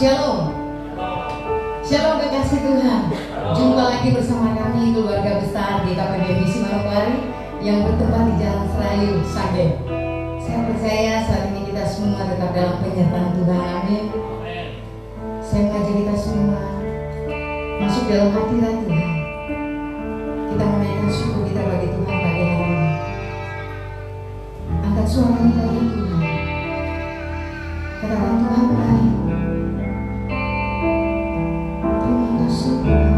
Shalom. Shalom kekasih Tuhan. Jumpa lagi bersama kami keluarga besar di KPB Misi Manokwari yang bertempat di Jalan Serayu, Sragen. Saya percaya saat ini kita semua tetap dalam penyertaan Tuhan. Amin. Saya mengajak kita semua masuk dalam hadirat Tuhan. Kita menaikkan syukur kita bagi Tuhan pagi hari ini. Angkat suara kita bagi Tuhan. Katakan Tuhan baik. Terima kasih Tuhan.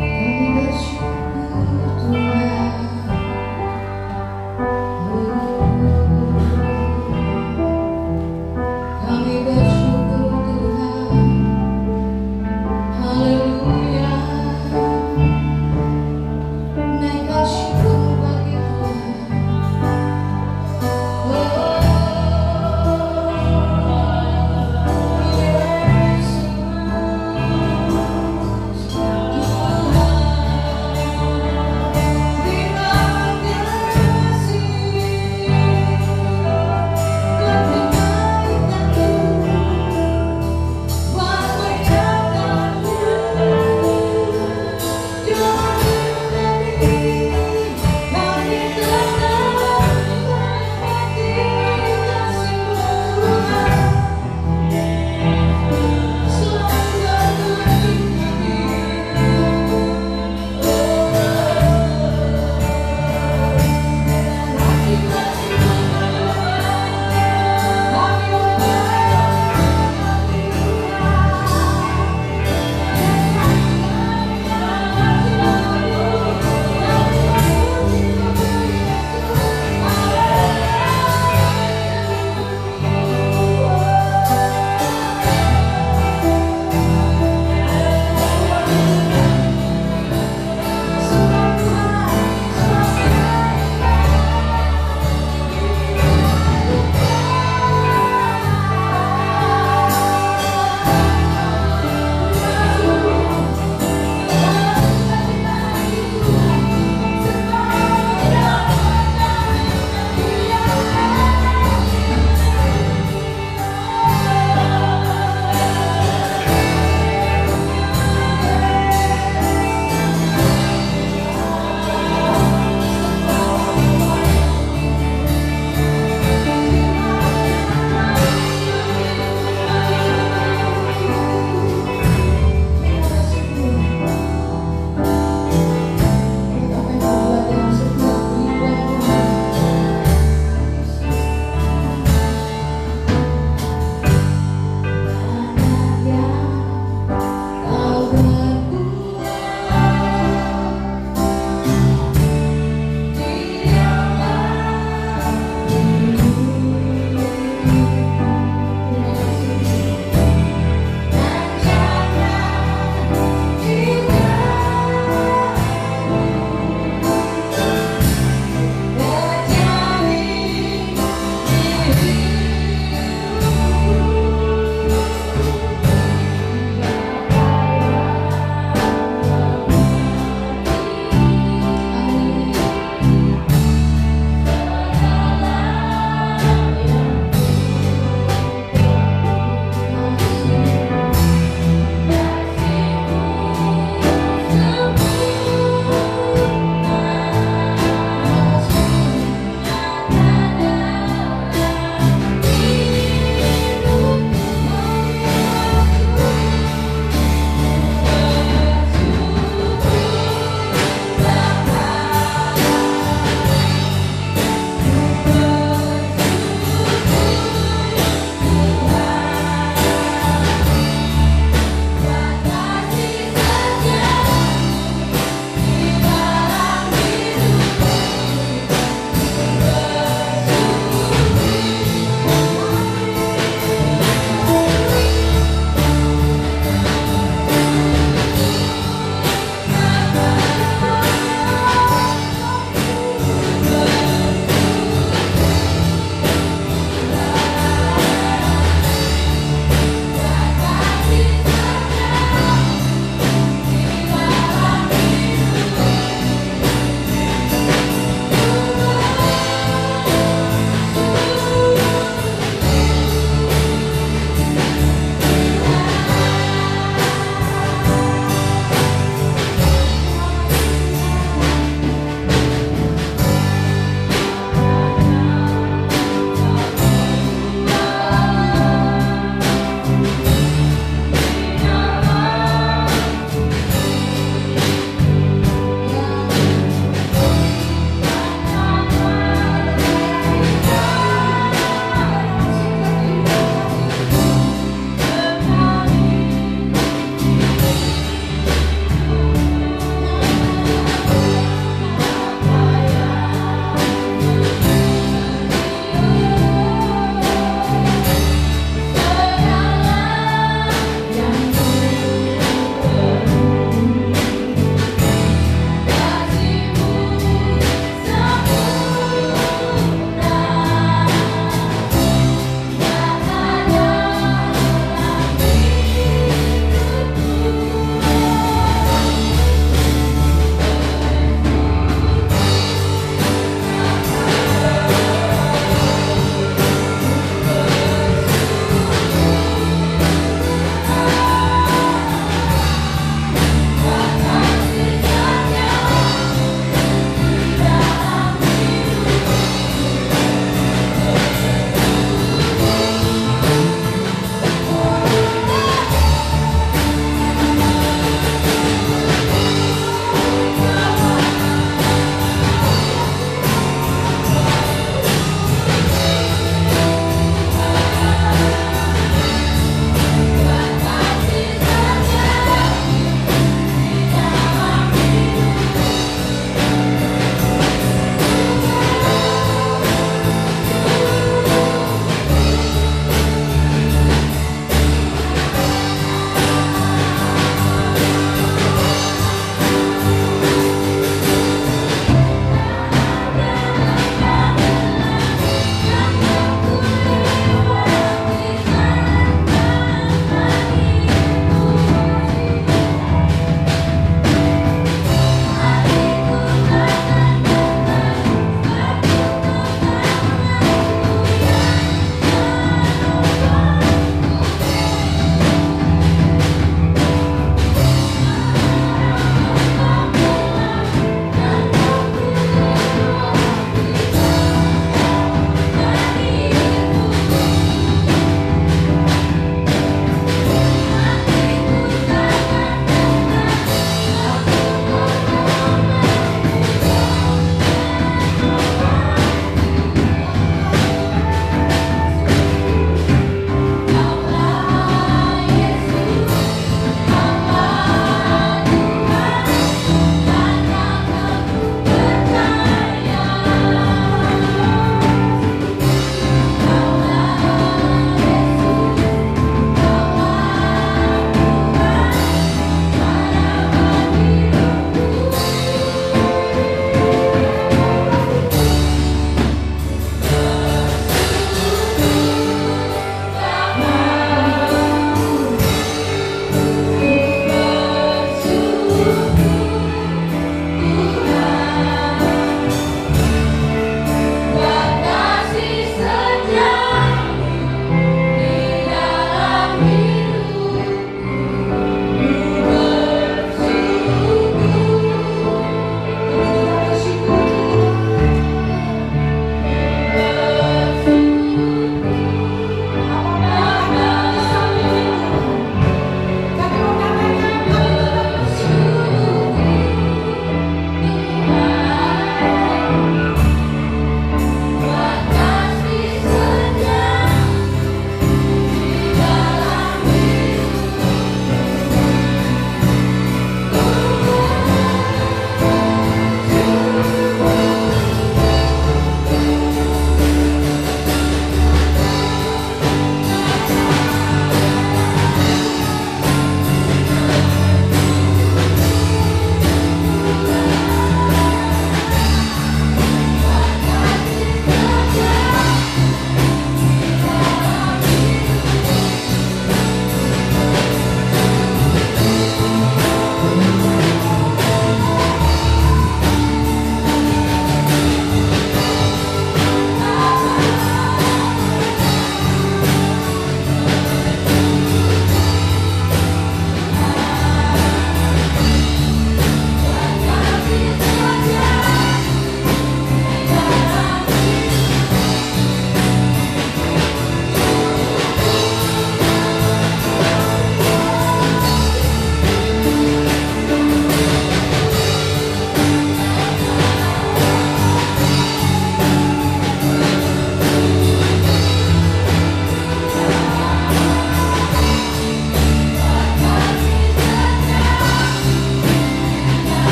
Kami bersyukur Tuhan. Kami bersyukur Tuhan. Haleluya. Naikkan syukur bagi Tuhan.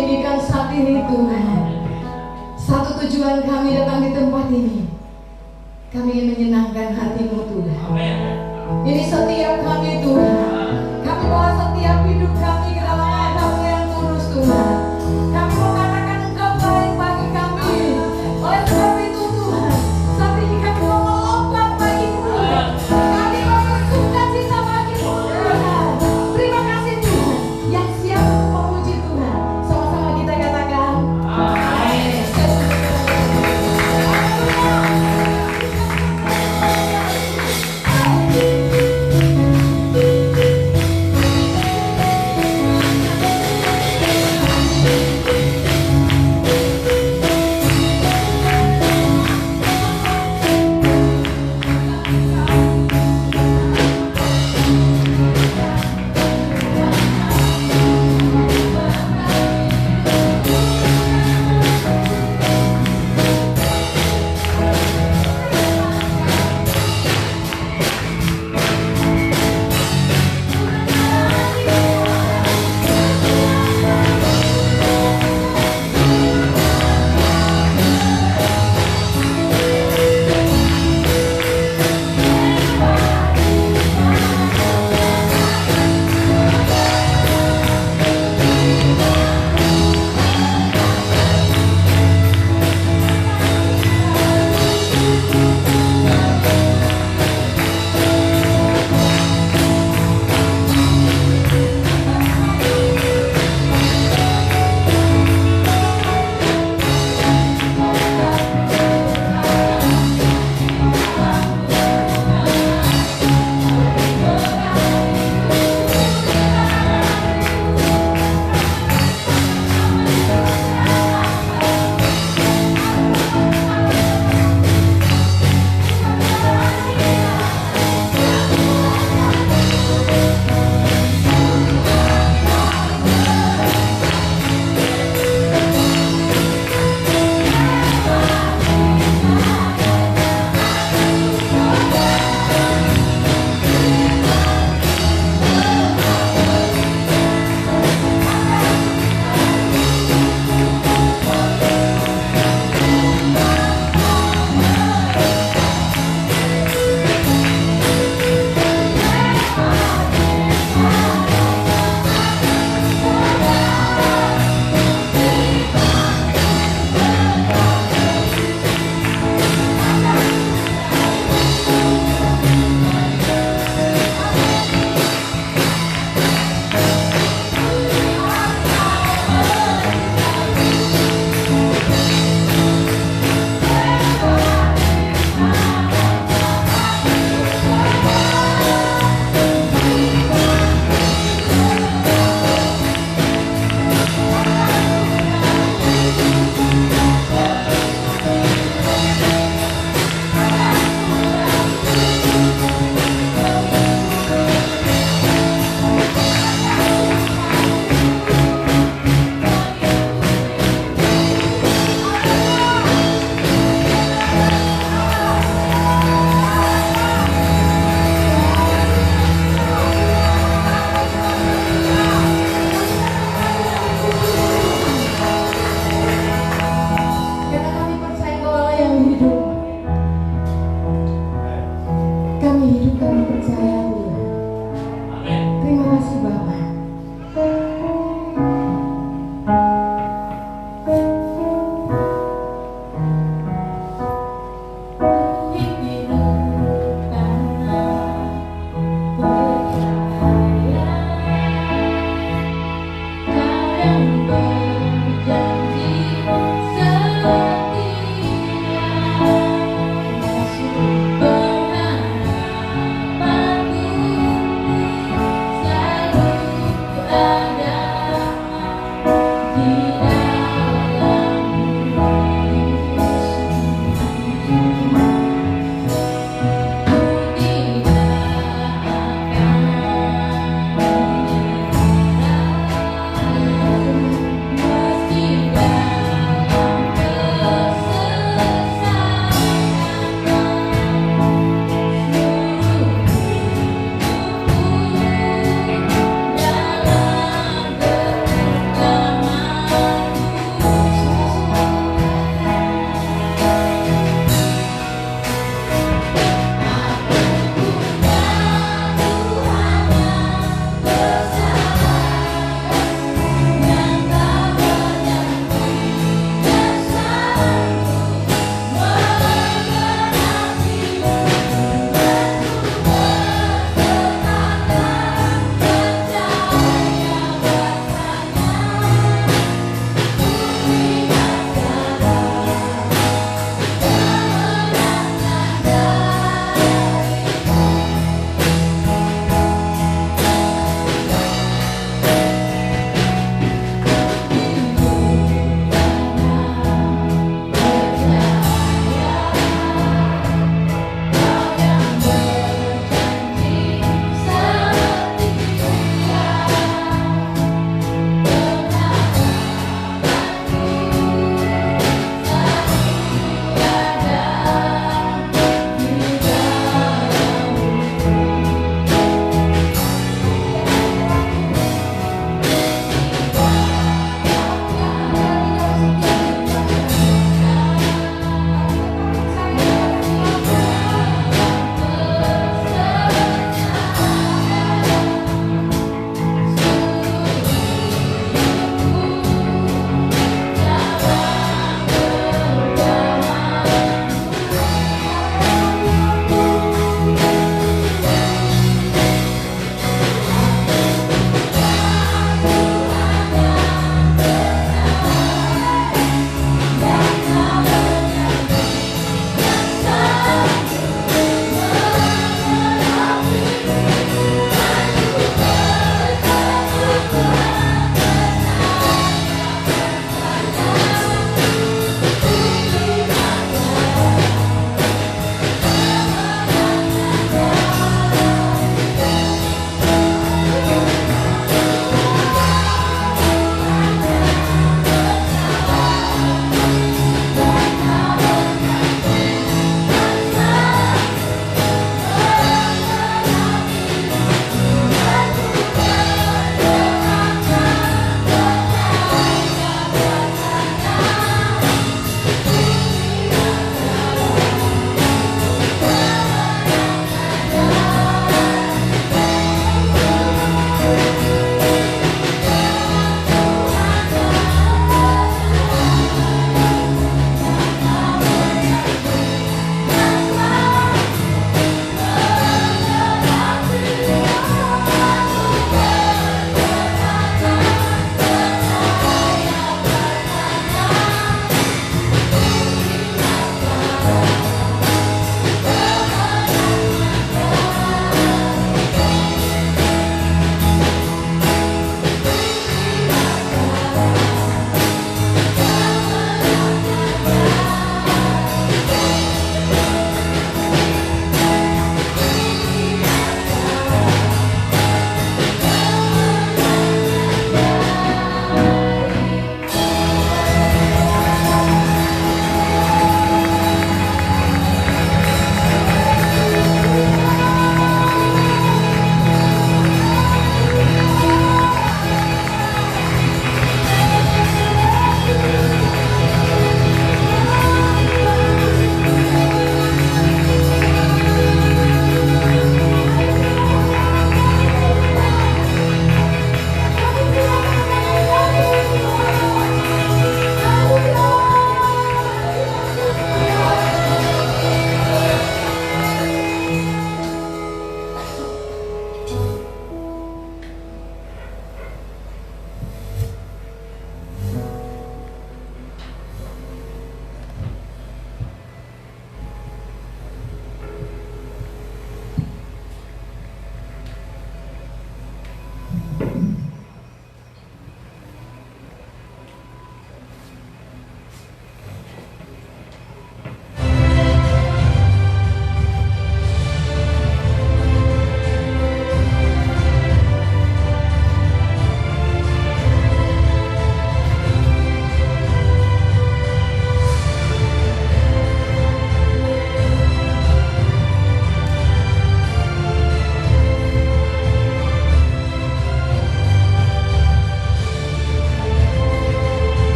meninggikan saat ini Tuhan. Satu tujuan kami datang di tempat ini, kami ingin menyenangkan hati-Mu Tuhan. Ini setiap kami Tuhan, kami bawa setiap hidup kami ke dalam hadapan yang tulus Tuhan. Kami mau katakan Engkau baik bagi kami. Oleh sebab itu Tuhan, saat ini kami mau melompat bagi-Mu Tuhan. Kami mau bersuka cita bagi-Mu Tuhan. Terima kasih Tuhan yang siap memuji Tuhan. Sama-sama kita katakan amin. Haleluya.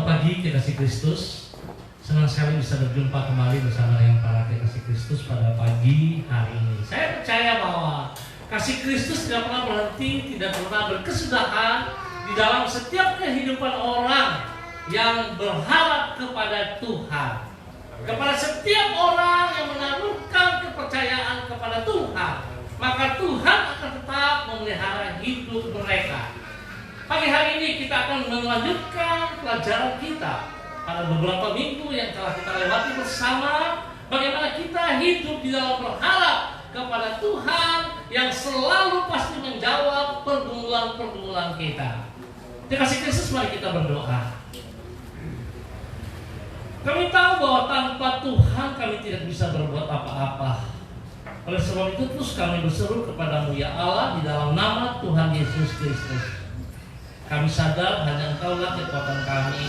Selamat pagi kekasih Kristus. Senang sekali bisa berjumpa kembali bersama dengan para kekasih Kristus pada pagi hari ini. Saya percaya bahwa kasih Kristus tidak pernah berhenti, tidak pernah berkesudahan di dalam setiap kehidupan orang yang berharap kepada Tuhan. Kepada setiap orang yang menaruhkan kepercayaan kepada Tuhan, maka Tuhan akan tetap memelihara hidup mereka. Pagi hari ini kita akan melanjutkan pelajaran kita pada beberapa minggu yang telah kita lewati bersama, bagaimana kita hidup di dalam berharap kepada Tuhan yang selalu pasti menjawab pergumulan-pergumulan kita. Dikasih Kristus, mari kita berdoa. Kami tahu bahwa tanpa Tuhan kami tidak bisa berbuat apa-apa. Oleh sebab itu terus kami berseru kepadamu ya Allah di dalam nama Tuhan Yesus Kristus. Kami sadar hanya Engkaulah kekuatan kami,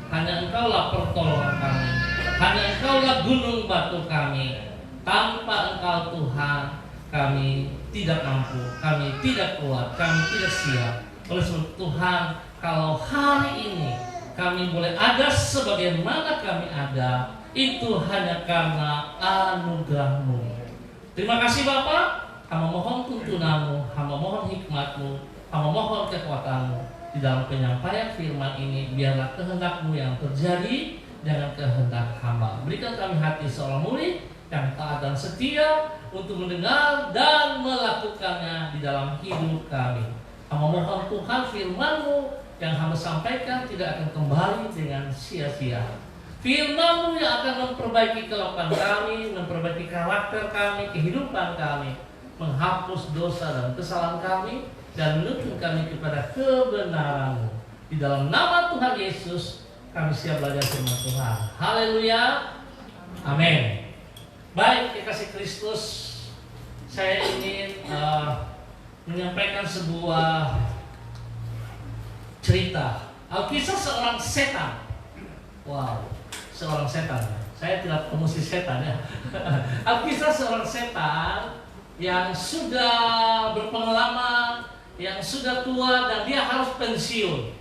hanya Engkaulah pertolongan kami, hanya Engkaulah gunung batu kami. Tanpa Engkau Tuhan, kami tidak mampu, kami tidak kuat, kami tidak siap. Oleh sebab Tuhan, kalau hari ini kami boleh ada sebagaimana kami ada, itu hanya karena anugerah-Mu. Terima kasih Bapa. Hamba mohon tuntunan-Mu, hamba mohon hikmat-Mu, hamba mohon kekuatan-Mu di dalam penyampaian firman ini. Biarlah kehendak-Mu yang terjadi, jangan kehendak hamba. Berikan kami hati seorang murid yang taat dan setia untuk mendengar dan melakukannya di dalam hidup kami. Hamba mohon Tuhan firman-Mu yang hamba sampaikan tidak akan kembali dengan sia-sia. Firman-Mu yang akan memperbaiki kelemahan kami, memperbaiki karakter kami, kehidupan kami, menghapus dosa dan kesalahan kami, dan menuntun kami kepada kebenaran-Mu. Di dalam nama Tuhan Yesus kami siap belajar firman Tuhan. Haleluya. Amin. Baik, kekasih Kristus, saya ingin menyampaikan sebuah cerita. Alkisah seorang setan. Wow, seorang setan. Saya tidak promosi setan ya. Alkisah seorang setan yang sudah berpengalaman, yang sudah tua dan dia harus pensiun.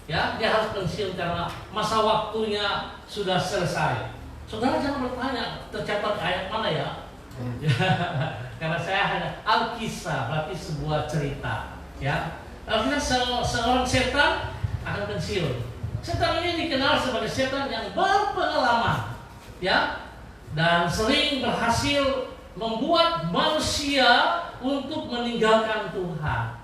Ya, dia harus pensiun karena masa waktunya sudah selesai. Saudara jangan bertanya tercatat ayat mana ya. Karena saya hanya Alkisah, berarti sebuah cerita. Ya, Alkisah seorang setan akan pensiun. Setan ini dikenal sebagai setan yang berpengalaman, ya, dan sering berhasil membuat manusia untuk meninggalkan Tuhan.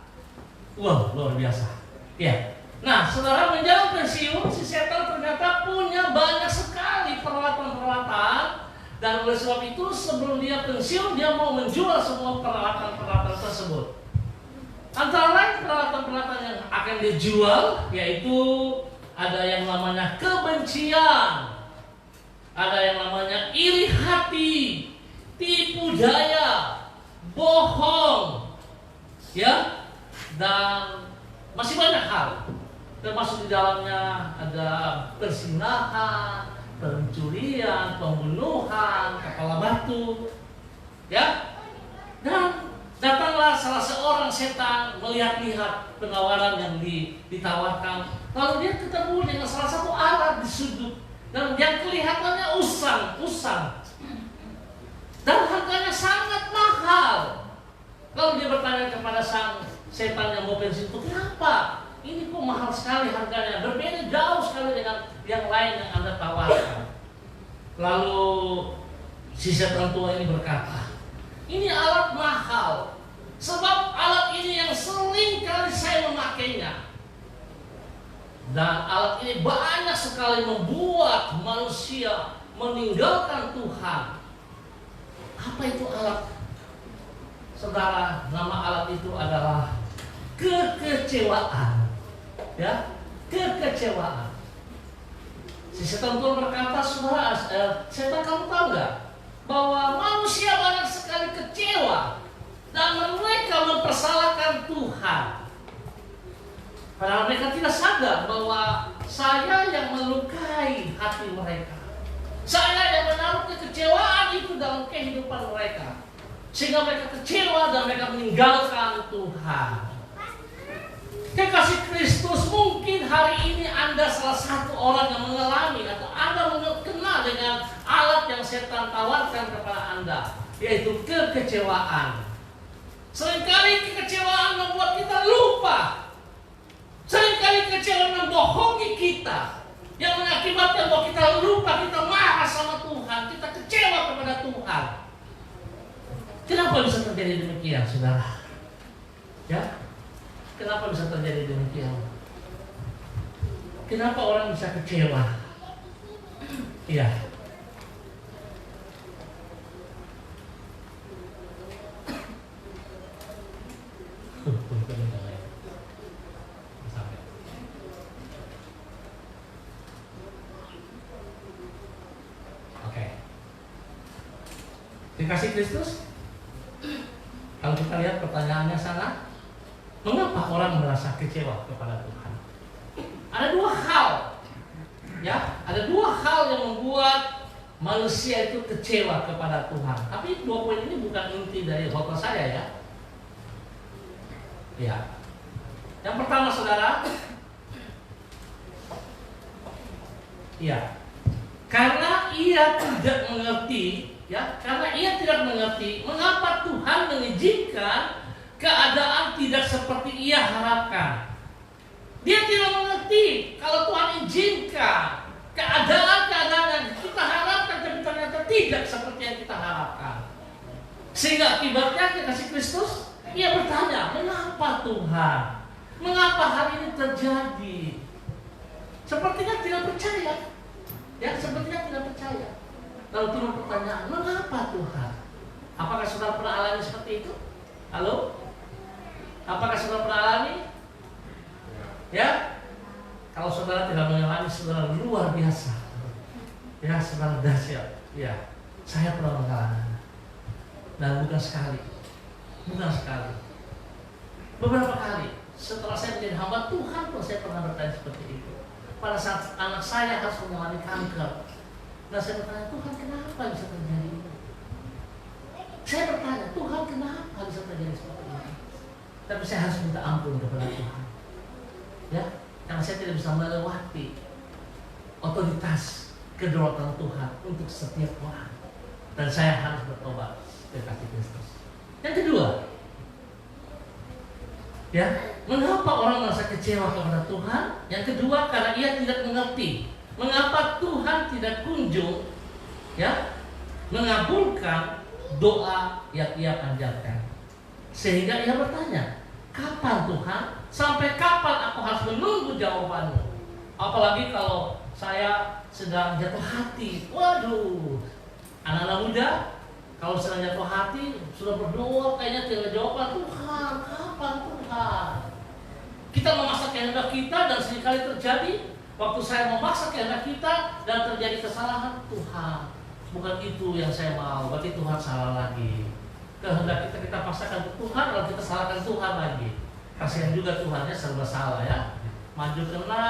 Wah, luar biasa. Ya. Nah, saudara, menjelang pensiun, si setan ternyata punya banyak sekali peralatan-peralatan, dan oleh sebab itu sebelum dia pensiun dia mau menjual semua peralatan-peralatan tersebut. Antara lain peralatan-peralatan yang akan dijual yaitu ada yang namanya kebencian, ada yang namanya iri hati, tipu daya, bohong, ya, dan masih banyak hal. Termasuk di dalamnya ada perzinahan, pencurian, pembunuhan, kepala batu, ya. Dan datanglah salah seorang setan melihat-lihat penawaran yang ditawarkan. Lalu dia ketemu dengan salah satu alat di sudut dan yang kelihatannya usang. Dan harganya sangat mahal. Lalu dia bertanya kepada sang setan yang mau pensiun itu, kenapa? Ini kok mahal sekali harganya, berbeda jauh sekali dengan yang lain yang Anda tawarkan. Lalu si setan tua ini berkata, ini alat mahal, sebab alat ini yang sering kali saya memakainya. Dan alat ini banyak sekali membuat manusia meninggalkan Tuhan. Apa itu alat? Saudara, nama alat itu adalah kekecewaan. Ya, kekecewaan. Si setan tua berkata, saudara, setan, kamu tahu nggak bahwa manusia banyak sekali kecewa dan mereka mempersalahkan Tuhan. Padahal mereka tidak sadar bahwa saya yang melukai hati mereka. Saya yang menaruh kekecewaan itu dalam kehidupan mereka, sehingga mereka kecewa dan mereka meninggalkan Tuhan. Kekasih Kristus, mungkin hari ini Anda salah satu orang yang mengalami atau Anda kena dengan alat yang setan tawarkan kepada Anda, yaitu kekecewaan. Seringkali kekecewaan membuat kita lupa. Seringkali kekecewaan membohongi kita, yang mengakibatkan bahwa kita lupa, kita marah sama Tuhan, kita kecewa kepada Tuhan. Kenapa bisa terjadi demikian, saudara? Ya, kenapa bisa terjadi demikian? Kenapa orang bisa kecewa? Iya. Oke. Dikasih Kristus? Kalau kita lihat pertanyaannya sana, mengapa orang merasa kecewa kepada Tuhan? Ada dua hal, ya, ada dua hal yang membuat manusia itu kecewa kepada Tuhan. Tapi dua poin ini bukan inti dari khotbah saya, ya. Ya. Yang pertama, saudara, ya, karena ia tidak mengerti, ya, karena ia tidak mengerti mengapa Tuhan mengizinkan keadaan tidak seperti ia harapkan. Dia tidak mengerti kalau Tuhan izinkan keadaan-keadaan yang kita harapkan tapi ternyata tidak seperti yang kita harapkan. Sehingga akibatnya kekasih Kristus, ia bertanya, mengapa Tuhan? Mengapa hal ini terjadi? Sepertinya tidak percaya. Ya, sepertinya tidak percaya. Lalu timbul pertanyaan, mengapa Tuhan? Apakah saudara pernah alami seperti itu? Halo? Apakah saudara pernah alami? Ya? Kalau saudara tidak mengalami, saudara luar biasa. Ya, saudara dahsyat. Ya, saya pernah mengalami. Dan bukan sekali. Bukan sekali. Beberapa kali setelah saya menjadi hamba Tuhan pun saya pernah bertanya seperti itu. Pada saat anak saya harus mengalami kanker, nah saya bertanya, Tuhan kenapa bisa terjadi ini? Saya bertanya, Tuhan kenapa bisa terjadi seperti ini? Tapi saya harus minta ampun kepada Tuhan, ya, karena saya tidak bisa melewati otoritas kedaulatan Tuhan untuk setiap orang, dan saya harus bertobat kekasih Kristus. Yang kedua, ya, mengapa orang merasa kecewa kepada Tuhan? Yang kedua, karena ia tidak mengerti mengapa Tuhan tidak kunjung, ya, mengabulkan doa yang ia panjatkan. Sehingga ia bertanya, kapan Tuhan? Sampai kapan aku harus menunggu jawabanmu? Apalagi kalau saya sedang jatuh hati. Waduh, anak-anak muda, kalau sedang jatuh hati, sudah berdoa, kayaknya tidak jawaban. Tuhan, kapan Tuhan? Kita memaksa kehendak kita dan seringkali terjadi. Waktu saya memaksa kehendak kita dan terjadi kesalahan, Tuhan, bukan itu yang saya mau, berarti Tuhan salah lagi. Kehendak kita paksakan ke Tuhan, lalu kita salahkan Tuhan lagi. Kasihan juga Tuhannya serba salah, ya. Maju kena,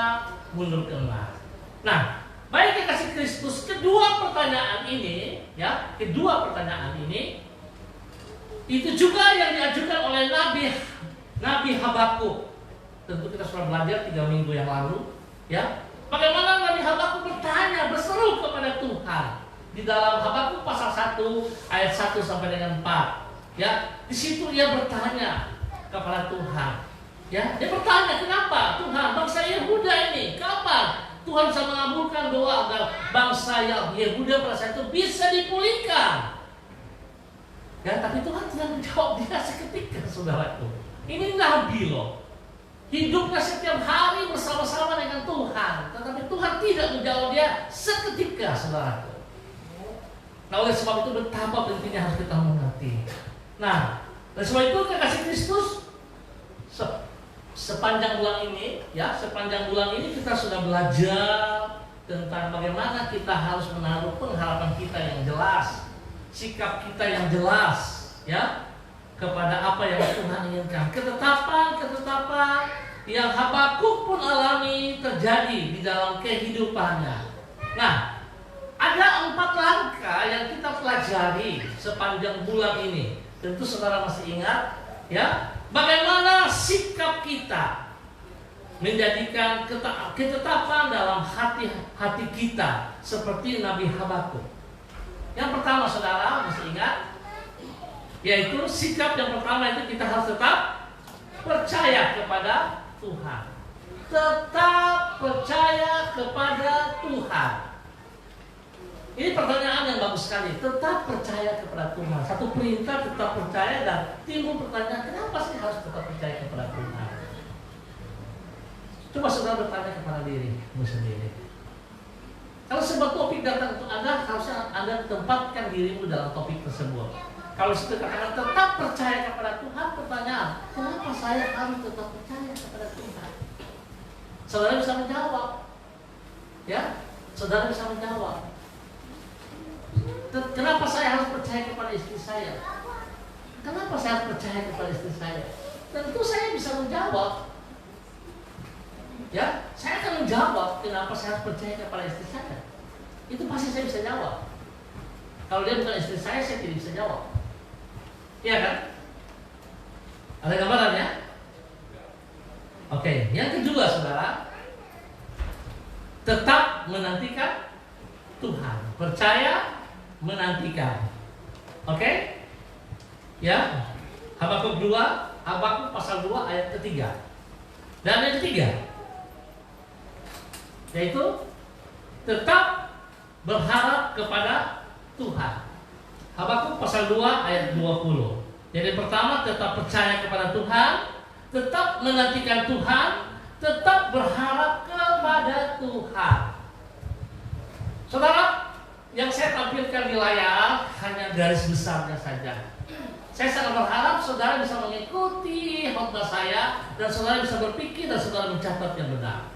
mundur kena. Nah, baik kekasih Kristus, kedua pertanyaan ini, ya, kedua pertanyaan ini itu juga yang diajukan oleh Nabi Habakuk. Tentu kita sudah belajar 3 minggu yang lalu, ya. Bagaimana Nabi Habakuk bertanya, berseru kepada Tuhan di dalam Habakuk pasal 1 ayat 1 sampai dengan 4. Ya, di situ ia bertanya kepada Tuhan. Ya, dia bertanya, kenapa Tuhan bangsa Yehuda ini kapan Tuhan bisa mengabulkan doa agar bangsa Yehuda pada saat itu bisa dipulihkan? Ya, tapi Tuhan tidak menjawab dia seketika, saudaraku. Ini Nabi loh. Hidupnya setiap hari bersama-sama dengan Tuhan, tetapi Tuhan tidak menjawab dia seketika, saudaraku. Nah, oleh sebab itu betapa pentingnya harus kita mengerti. Nah, oleh sebab itu kekasih Kristus, sepanjang bulan ini, ya, sepanjang bulan ini kita sudah belajar tentang bagaimana kita harus menaruh pengharapan kita yang jelas, sikap kita yang jelas, ya, kepada apa yang Tuhan inginkan. Ketetapan yang Habakuk pun alami terjadi di dalam kehidupannya. Nah, ada 4 langkah yang kita pelajari sepanjang bulan ini. Tentu saudara masih ingat, ya, bagaimana sikap kita menjadikan ketetapan dalam hati kita seperti Nabi Habakuk. Yang pertama saudara mesti ingat, yaitu sikap yang pertama itu kita harus tetap percaya kepada Tuhan. Tetap percaya kepada Tuhan. Ini pertanyaan yang bagus sekali. Tetap percaya kepada Tuhan. Satu perintah tetap percaya, dan timbul pertanyaan, kenapa sih harus tetap percaya kepada Tuhan? Coba saudara bertanya kepada dirimu sendiri. Kalau sebuah topik datang untuk Anda, harusnya Anda tempatkan dirimu dalam topik tersebut. Kalau sudah katakan tetap percaya kepada Tuhan, pertanyaan, kenapa saya harus tetap percaya kepada Tuhan? Saudara bisa menjawab. Ya, saudara bisa menjawab. Kenapa saya harus percaya kepada istri saya? Kenapa saya harus percaya kepada istri saya? Tentu saya bisa menjawab. Ya, saya akan menjawab kenapa saya harus percaya kepada istri saya. Itu pasti saya bisa jawab. Kalau dia bukan istri saya tidak bisa jawab. Iya kan? Ada gambarannya? Oke, yang kedua saudara, tetap menantikan Tuhan. Percaya, menantikan. Oke? Ya. Habakuk 2, Habakuk pasal 2 ayat ketiga. Dan yang ketiga, yaitu tetap berharap kepada Tuhan. Habakuk pasal 2 ayat 20. Jadi pertama, tetap percaya kepada Tuhan, tetap menantikan Tuhan, tetap berharap kepada Tuhan. Saudara, yang saya tampilkan di layar hanya garis besarnya saja. Saya sangat berharap saudara bisa mengikuti khotbah saya, dan saudara bisa berpikir dan saudara mencatat yang benar.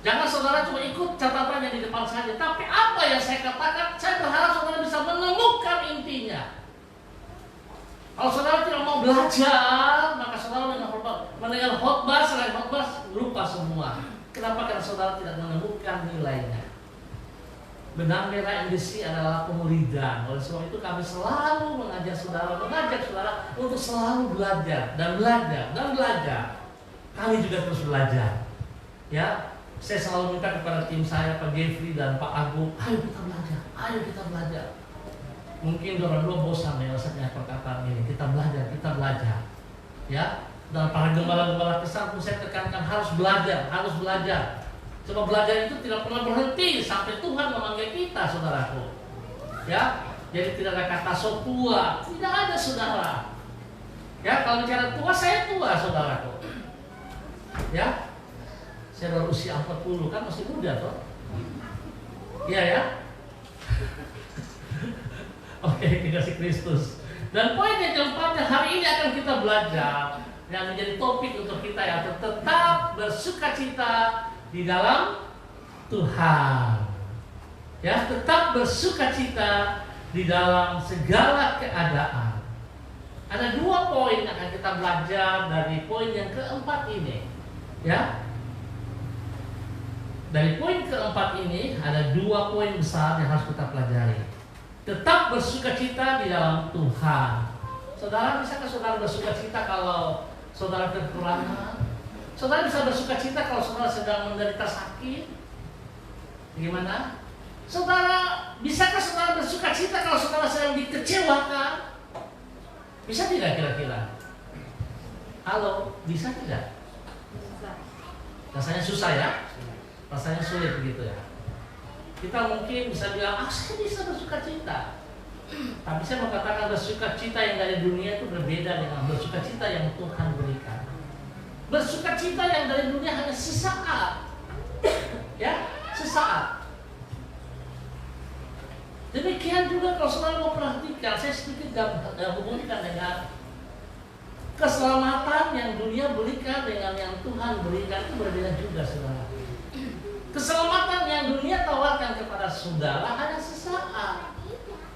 Jangan saudara cuma ikut catatan yang di depan saja, tapi apa yang saya katakan, saya berharap saudara bisa menemukan intinya. Kalau saudara tidak mau belajar, maka saudara mendengar khotbah, selain khotbah lupa semua. Kenapa? Karena saudara tidak menemukan nilainya. Benang merah MDC adalah pemuridan. Oleh sebab itu kami selalu mengajak saudara untuk selalu belajar dan belajar dan belajar. Kami juga terus belajar. Ya, saya selalu minta kepada tim saya, Pak Jeffrey dan Pak Agung, ayo kita belajar, ayo kita belajar. Mungkin orang dua bosan ya rasanya perkataan ini. Kita belajar. Ya, dan para gembala-gembala besar pun saya tekankan harus belajar. Coba belajar itu tidak pernah berhenti sampai Tuhan memanggil kita, saudaraku. Ya, jadi tidak ada kata so tua, tidak ada saudara. Ya, kalau bicara tua, saya tua, saudaraku. Ya, saya baru usia 40, kan masih muda toh. Iya ya. Oke, dikasih Kristus. Dan poin yang keempatnya hari ini akan kita belajar yang menjadi topik untuk kita, yaitu tetap bersukacita di dalam Tuhan. Ya, tetap bersukacita di dalam segala keadaan. Ada 2 poin yang akan kita belajar dari poin yang keempat ini. Ya. Dari poin keempat ini ada 2 poin besar yang harus kita pelajari. Tetap bersukacita di dalam Tuhan. Saudara, bisakah saudara bersukacita kalau saudara kekurangan? Saudara bisa bersukacita kalau saudara sedang menderita sakit? Bagaimana? Saudara, bisakah saudara bersukacita kalau saudara sedang dikecewakan? Bisa tidak kira-kira? Halo, bisa tidak? Rasanya susah ya? Rasanya sulit begitu ya? Kita mungkin bisa bilang, saya bisa bersukacita. Tapi saya mau katakan bersukacita yang dari dunia itu berbeda dengan bersukacita yang Tuhan berikan. Bersukacita yang dari dunia hanya sesaat. Ya, sesaat. Demikian juga kalau saudara mau perhatikan, saya sedikit hubungkan dengan keselamatan yang dunia berikan dengan yang Tuhan berikan, itu berbeda juga, saudara. Keselamatan yang dunia tawarkan kepada saudara hanya sesaat.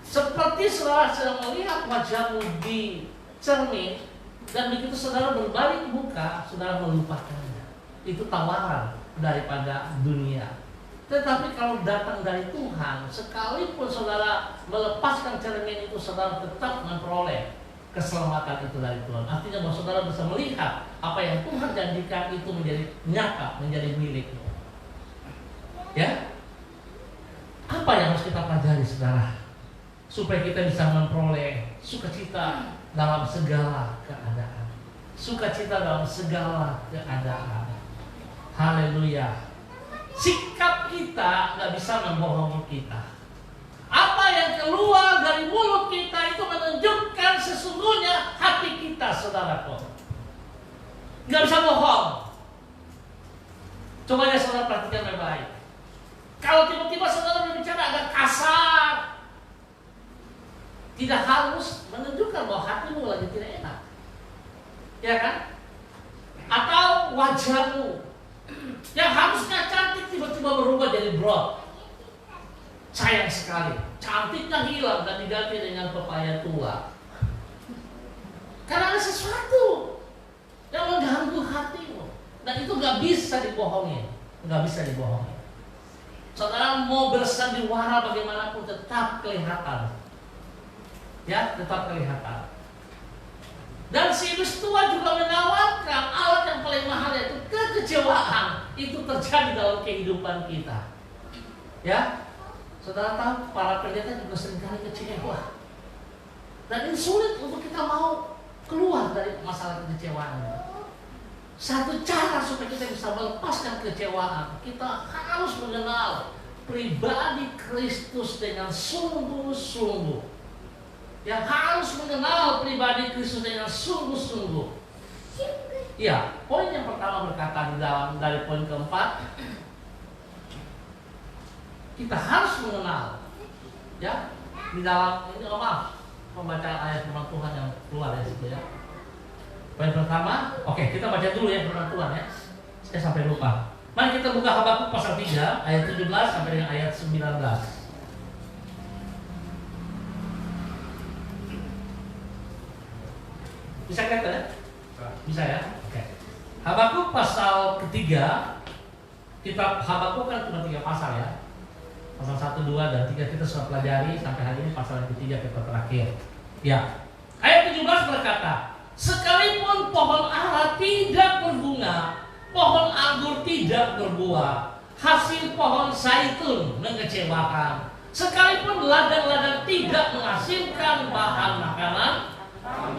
Seperti saudara sedang melihat wajahmu di cermin, dan begitu saudara berbalik muka, saudara melupakannya. Itu tawaran daripada dunia. Tetapi kalau datang dari Tuhan, sekalipun saudara melepaskan cermin itu, saudara tetap memperoleh keselamatan itu dari Tuhan. Artinya bahwa saudara bisa melihat apa yang Tuhan janjikan itu menjadi nyata, menjadi milikmu. Ya, apa yang harus kita pelajari, saudara, supaya kita bisa memperoleh sukacita dalam segala keadaan. Sukacita dalam segala keadaan. Haleluya. Sikap kita nggak bisa membohongi kita. Apa yang keluar dari mulut kita itu menunjukkan sesungguhnya hati kita, saudaraku. Nggak bisa bohong. Coba ya saudara perhatikan baik-baik. Kalau tiba-tiba saudara berbicara agak kasar, tidak harus menunjukkan bahwa hatimu lagi tidak enak, ya kan? Atau wajahmu yang harusnya cantik tiba-tiba berubah jadi brot. Sayang sekali, cantiknya hilang dan diganti dengan pepaya tua. Karena ada sesuatu yang mengganggu hatimu, dan itu nggak bisa dibohongi, nggak bisa dibohongi. Saudara mau bersandiwara bagaimanapun tetap kelihatan, ya, tetap kelihatan. Dan si iblis tua juga menawarkan alat yang paling mahal, yaitu kekecewaan. Itu terjadi dalam kehidupan kita, ya. Saudara tahu para pendeta juga seringkali kecewa, dan ini sulit untuk kita mau keluar dari masalah kekecewaan. Satu cara supaya kita bisa melepaskan kekecewaan, kita harus mengenal pribadi Kristus dengan sungguh-sungguh. Yang harus mengenal pribadi Kristus dengan sungguh-sungguh. Ya, poin yang pertama berkata dari poin keempat, kita harus mengenal, ya, di dalam ini, maaf, pembacaan ayat firman Tuhan yang keluar dari situ, ya. Poin pertama, oke, kita baca dulu ya firman Tuhan, ya. Saya sampai lupa. Mari kita buka Habakuk pasal 3 ayat 17 sampai dengan ayat 19. Bisa kelihatan ya? Bisa ya? Oke. Habakuk pasal ketiga. Kitab Habakuk kan cuma 3 pasal ya. Pasal 1, 2, dan 3 kita sudah pelajari sampai hari ini pasal yang ketiga kita terakhir. Ya. Ayat 17 berkata, sekalipun pohon ara tidak berbunga, pohon anggur tidak berbuah, hasil pohon zaitun mengecewakan, sekalipun ladang-ladang tidak menghasilkan bahan makanan,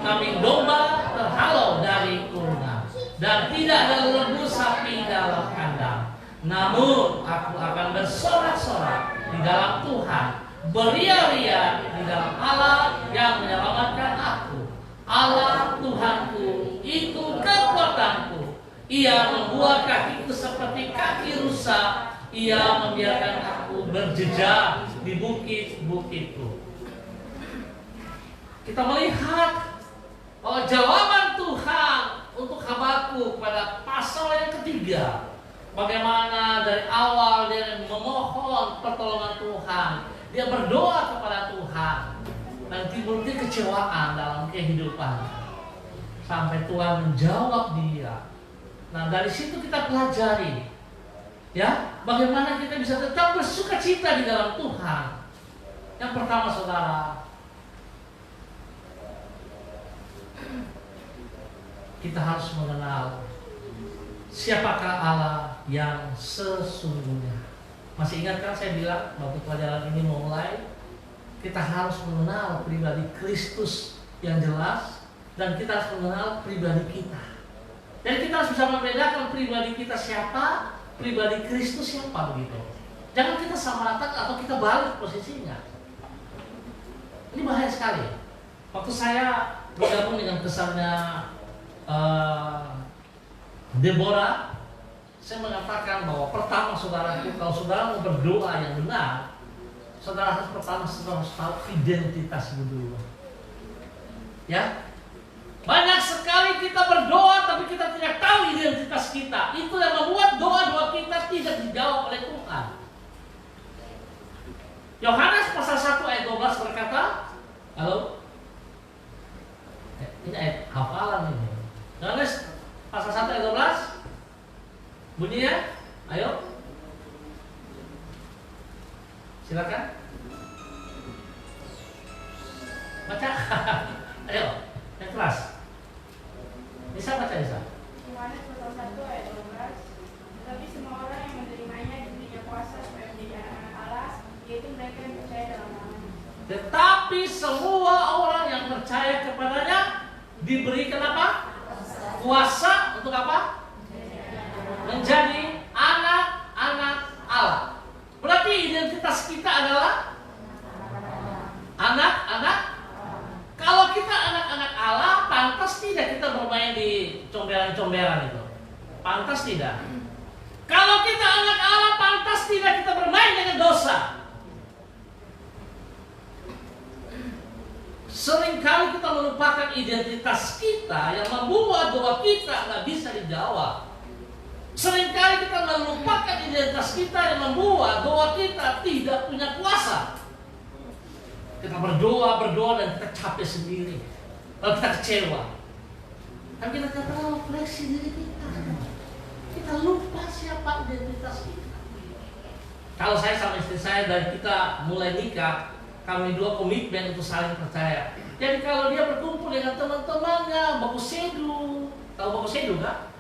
kambing domba terhalau dari kurungan, dan tidak ada lembu sapi dalam kandang. Namun aku akan bersorak-sorak di dalam Tuhan, beria-ria di dalam Allah yang menyelamatkan aku. Allah Tuhanku itu kekuatanku. Ia membuat kakiku seperti kaki rusa. Ia membiarkan aku berjejak di bukit-bukitku. Kita melihat bahwa jawaban Tuhan untuk Habakuk pada pasal yang ketiga, bagaimana dari awal dia memohon pertolongan Tuhan, dia berdoa kepada Tuhan, dan timbul kekecewaan dalam kehidupan, sampai Tuhan menjawab dia. Nah, dari situ kita pelajari, ya, bagaimana kita bisa tetap bersukacita di dalam Tuhan. Yang pertama, saudara, kita harus mengenal siapakah Allah yang sesungguhnya. Masih ingat kan saya bilang waktu pelajaran ini mulai, kita harus mengenal pribadi Kristus yang jelas, dan kita harus mengenal pribadi kita. Dan kita harus bisa membedakan pribadi kita siapa, pribadi Kristus siapa, begitu. Jangan kita samaratakan atau kita balik posisinya. Ini bahaya sekali. Waktu saya bergabung dengan kesannya Deborah, saya mengatakan bahwa pertama, saudaraku, kalau saudara mau berdoa yang benar, saudara harus pertama harus tahu identitasmu dulu. Ya, banyak sekali kita berdoa tapi kita tidak tahu identitas kita. Itu yang membuat doa-doa kita tidak dijawab oleh Tuhan. Yohanes pasal 1 ayat 12 berkata, halo, ini ayat hafalan ini. Yohanes pasal 1 ayat 12 bunyinya, ayo, silakan baca. Ayo, Bisa baca bisa? Yohanes pasal 1 ayat 12. Tetapi semua orang yang menerimanya diberinya kuasa supaya menjadi anak-anak Allah, yaitu mereka yang percaya dalam namanya. Tetapi semua orang yang percaya kepadanya diberikan apa? Kuasa untuk apa? Menjadi anak-anak Allah. Berarti identitas kita adalah anak-anak. Kalau kita anak-anak Allah, pantas tidak kita bermain di comberan-comberan itu? Pantas tidak? Kalau kita anak Allah, pantas tidak kita bermain dengan dosa? Seringkali kita melupakan identitas kita yang membuat doa kita nggak bisa dijawab. Seringkali kita melupakan identitas kita yang membuat doa kita tidak punya kuasa. Kita berdoa dan kita capek sendiri. Lalu kita kecewa. Dan kita tidak tahu refleksi diri kita. Kita lupa siapa identitas kita. Kalau saya sama istri saya dari kita mulai nikah, kami dua komitmen untuk saling percaya. Jadi kalau dia berkumpul dengan teman-temannya, baku sedu, tahu baku sedu kan?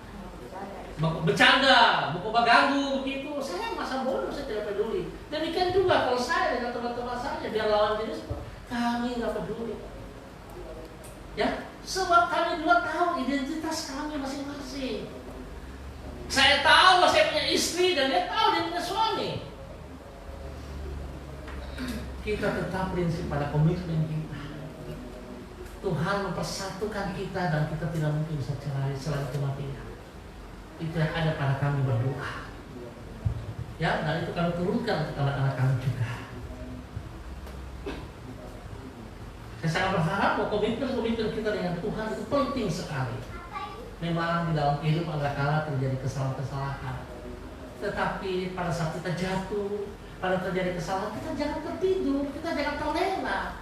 Baku bercanda, baku baganggu begitu, saya masa bodoh, saya tidak peduli. Demikian juga kalau saya dengan teman-teman saya, dia lawan jenis, kami nggak peduli. Ya, sebab kami dua tahu identitas kami masing-masing. Saya tahu saya punya istri dan dia tahu dia punya suami. Kita tetap prinsip pada komitmen kita. Tuhan mempersatukan kita dan kita tidak mungkin bisa cerai selain kematian. Itu yang ada pada kami berdoa. Ya, dan itu kami turunkan untuk anak-anak kami juga. Saya sangat berharap bahwa komitmen kita dengan Tuhan itu penting sekali. Memang di dalam kehidupan kadang-kadang terjadi kesalahan-kesalahan. Tetapi pada saat kita jatuh, pada terjadi kesalahan, kita jangan tertidur, kita jangan terlena.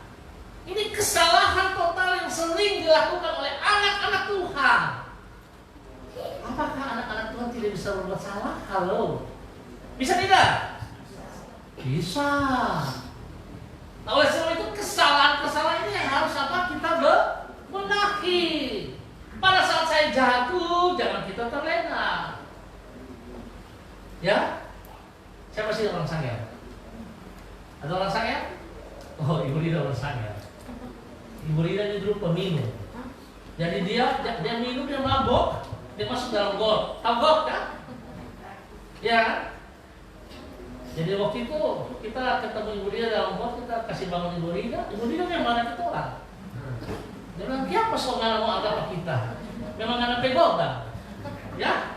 Ini kesalahan total yang sering dilakukan oleh anak-anak Tuhan. Apakah anak-anak Tuhan tidak bisa berbuat salah? Halo, bisa tidak? Bisa. Nah, oleh sebab itu kesalahan-kesalahan ini yang harus apa? Kita benahi. Pada saat saya jatuh, jangan kita terlena. Ya? Siapa sih orang sangya? Ada orang sangya? Oh, Ibu Rida orang sangya. Ibu Rida ini dulu peminum. Jadi dia minum, dia mabok, dia masuk dalam got. Tahu got kan? Ya. Jadi waktu itu kita ketemu Ibu Rida dalam got, kita kasih bangun Ibu Rida. Ibu Rida yang mana kita orang? Dia bilang, dia apa soalnya mau agama kita? Memang anak pegoda. Ya?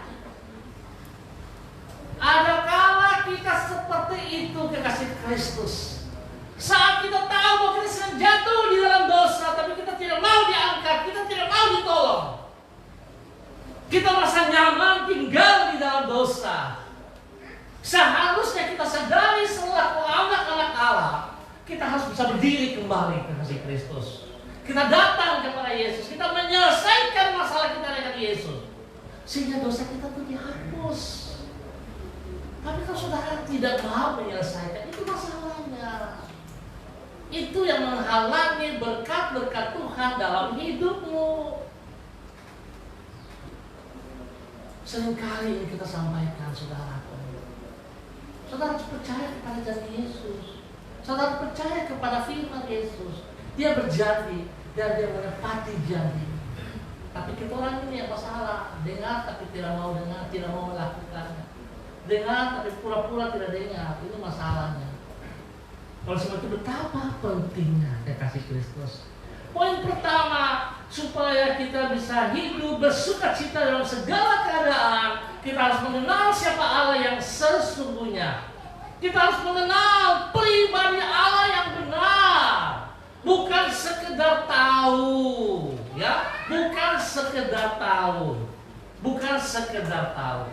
Ada kala kita seperti itu kekasih Kristus. Saat kita tahu bahwa kita sedang jatuh di dalam dosa, tapi kita tidak mau diangkat, kita tidak mau ditolong. Kita merasa nyaman tinggal di dalam dosa. Seharusnya kita sadari selaku anak-anak Allah, kita harus bisa berdiri kembali kekasih Kristus. Kita datang kepada Yesus, kita menyelesaikan masalah kita dengan Yesus, sehingga dosa kita itu dihapus. Tapi kalau saudara tidak mau menyelesaikan, itu masalahnya. Itu yang menghalangi berkat-berkat Tuhan dalam hidupmu. Seringkali ini kita sampaikan, saudara. Saudara percaya kepada janji Yesus. Saudara percaya kepada firman Yesus. Dia berjanji dan dia menepati janji. Tapi kita orang ini yang masalah, dengar tapi tidak mau dengar, tidak mau melakukannya. Dengar tapi pura-pura tidak dengar, ini masalahnya. Oleh sebab itu betapa pentingnya kekasih Kristus. Poin pertama, supaya kita bisa hidup bersukacita dalam segala keadaan, kita harus mengenal siapa Allah yang sesungguhnya. Kita harus mengenal pribadi Allah yang benar. Bukan sekedar tahu, ya, bukan sekedar tahu, bukan sekedar tahu.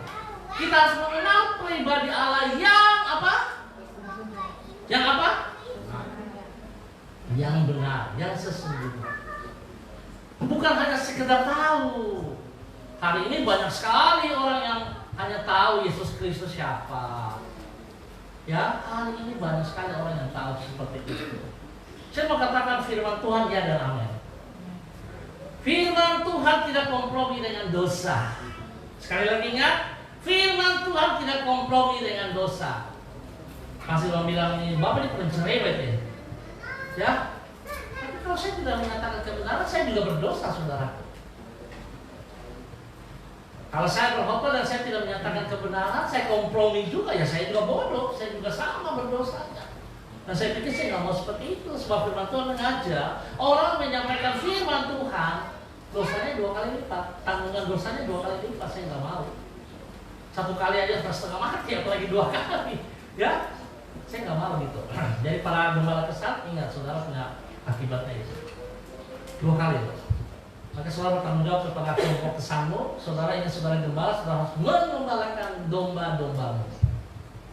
Kita harus mengenal pribadi Allah yang apa? Yang apa? Yang benar, yang sesungguhnya. Bukan hanya sekedar tahu. Hari ini banyak sekali orang yang hanya tahu Yesus Kristus siapa. Ya, hari ini banyak sekali orang yang tahu seperti itu. Saya mau katakan firman Tuhan ya dan amin. Firman Tuhan tidak kompromi dengan dosa. Sekali lagi ingat, firman Tuhan tidak kompromi dengan dosa. Pasti orang bilang ini, Bapak ini pencerewet ya. Ya, tapi kalau saya tidak mengatakan kebenaran, saya juga berdosa, saudara. Kalau saya berkhotbah dan saya tidak menyatakan kebenaran, saya kompromi juga, ya saya juga bodoh, saya juga sama berdosanya. Dan saya pikir saya nggak mau seperti itu, sebab firman Tuhan mengajar orang menyampaikan firman Tuhan, dosanya 2 kali lipat, tanggungan dosanya 2 kali lipat. Saya nggak mau. 1 kali aja setengah mati, apalagi 2 kali, ya. Saya nggak mau gitu. Jadi para gembala kesal, ingat saudara punya akibatnya itu 2 kali. Maka saudara bertanggung jawab kepada kelompok kesanmu. Saudara ingin saudara gembala, saudara harus mengembalakan domba-dombamu.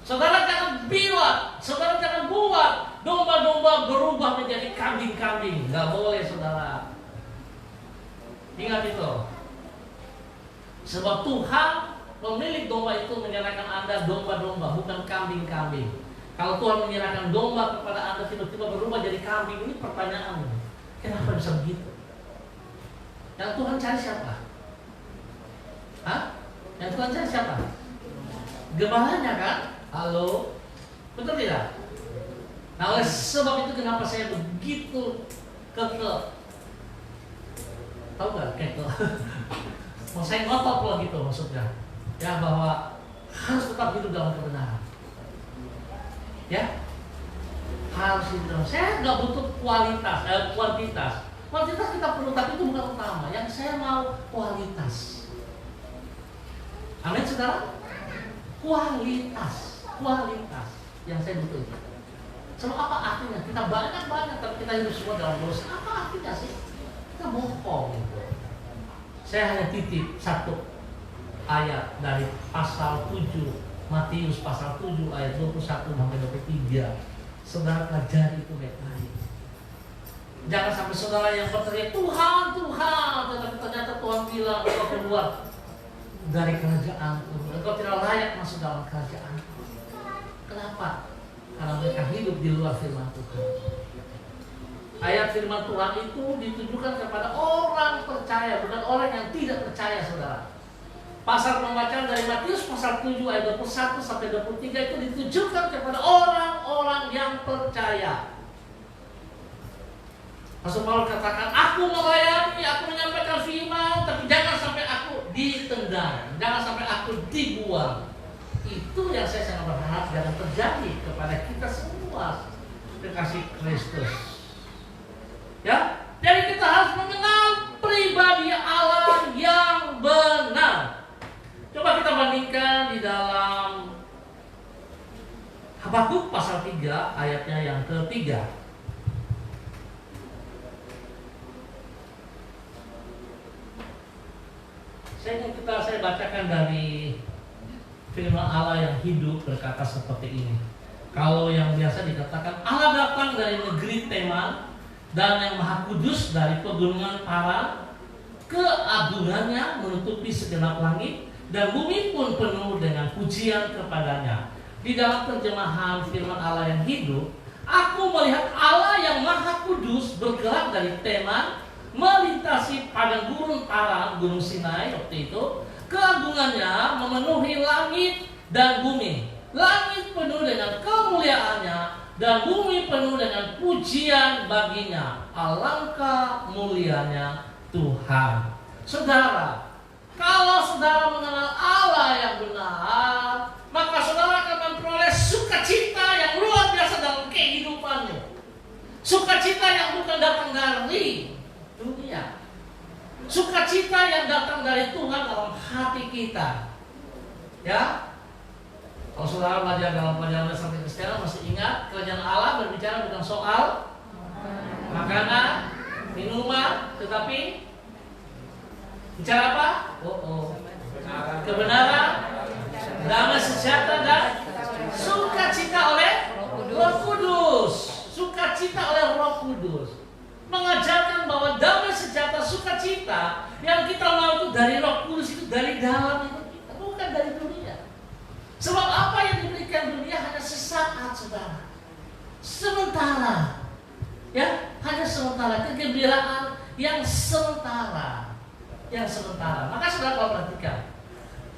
Saudara jangan buat, saudara jangan buat domba-domba berubah menjadi kambing-kambing. Nggak boleh, saudara. Ingat itu. Sebab Tuhan pemilik domba itu menyerahkan Anda domba-domba, bukan kambing-kambing. Kalau Tuhan menyerahkan domba kepada Anda tiba-tiba berubah jadi kambing, ini pertanyaan. Kenapa bisa begitu? Yang Tuhan cari siapa? Hah? Yang Tuhan cari siapa? Gembalanya kan? Halo? Betul tidak? Nah, oleh sebab itu kenapa saya begitu kekeh. Tahu gak kekeh? Mau saya ngotot loh gitu maksudnya. Ya, bahwa harus tetap hidup dalam kebenaran. Ya, harus hidup dalam. Saya nggak butuh kuantitas. Kuantitas kita perlu, tapi itu bukan utama. Yang saya mau kualitas. Amin, saudara? Kualitas yang saya butuh. Sebab apa artinya? Kita banyak, tapi kita hidup semua dalam dosa. Apa artinya sih? Kita bohong gitu. Saya hanya titip 1 ayat dari pasal 7 Matius pasal 7 ayat 21 sampai 23. Saudara pelajari itu baik-baik. Jangan sampai saudara yang berteriak Tuhan, tetapi ternyata Tuhan bilang engkau keluar dari kerajaan, engkau tidak layak masuk dalam kerajaan. Kenapa? Karena mereka hidup di luar firman Tuhan. Ayat firman Tuhan itu ditujukan kepada orang percaya, bukan orang yang tidak percaya, saudara. Pasal pembacaan dari Matius pasal 7 ayat 21 sampai 23 itu ditujukan kepada orang-orang yang percaya. Rasul Paulus katakan, aku melayani, aku menyampaikan firman, tapi jangan sampai aku ditendang, jangan sampai aku dibuang. Itu yang saya sangat berharap jangan terjadi kepada kita semua kekasih Kristus. Ya, jadi kita harus mengenal pribadi Allah yang benar. Coba kita bandingkan di dalam Habakuk pasal 3 ayatnya yang ketiga. Saya bacakan dari firman Allah yang hidup berkata seperti ini. Kalau yang biasa dikatakan Allah datang dari negeri Teman dan yang Maha Kudus dari pegunungan Paran, keagungannya menutupi segenap langit dan bumi pun penuh dengan pujian kepadanya. Di dalam terjemahan firman Allah yang hidup, aku melihat Allah yang Maha Kudus bergerak dari Teman, melintasi padang gurun Paran, gunung Sinai waktu itu. Keagungannya memenuhi langit dan bumi. Langit penuh dengan kemuliaannya dan bumi penuh dengan pujian baginya. Alangkah mulianya Tuhan. Saudara, kalau saudara mengenal Allah yang benar, maka saudara akan memperoleh sukacita yang luar biasa dalam kehidupanmu. Sukacita yang bukan datang dari dunia. Sukacita yang datang dari Tuhan dalam hati kita. Ya, kalau saudara belajar dalam pelajaran dasar Kristen masih ingat kerajaan Allah berbicara bukan soal makanan, minuman, tetapi bicara apa? Kebenaran, damai sejahtera dan sukacita oleh Roh Kudus. Sukacita oleh Roh Kudus mengajarkan bahwa damai sejahtera, sukacita yang kita mau itu dari Roh Kudus, itu dari dalam itu kita, bukan dari dunia. Sebab apa yang diberikan dunia hanya sesaat, saudara. Sementara. Ya, hanya sementara. Kegembiraan yang sementara. Yang sementara. Maka saudara kalau perhatikan,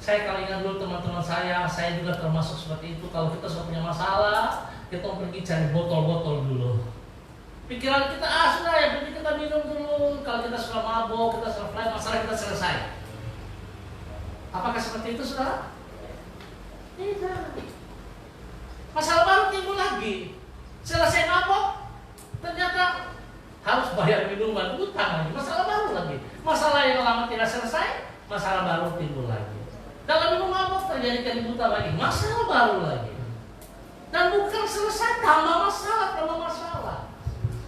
saya kalau ingat dulu teman-teman saya juga termasuk seperti itu. Kalau kita sudah punya masalah, kita mau pergi cari botol-botol dulu. Pikiran kita, sudah ya penting kita minum dulu. Kalau kita sudah mabuk, kita sudah fly, masalah kita selesai. Apakah seperti itu, saudara? Tidak. Masalah baru timbul lagi. Selesai mabuk, ternyata harus bayar minuman, utang lagi. Masalah baru lagi. Masalah yang lama tidak selesai, masalah baru timbul lagi. Kalau minum mabuk terjadi keributan lagi, masalah baru lagi. Dan bukan selesai, tambah masalah.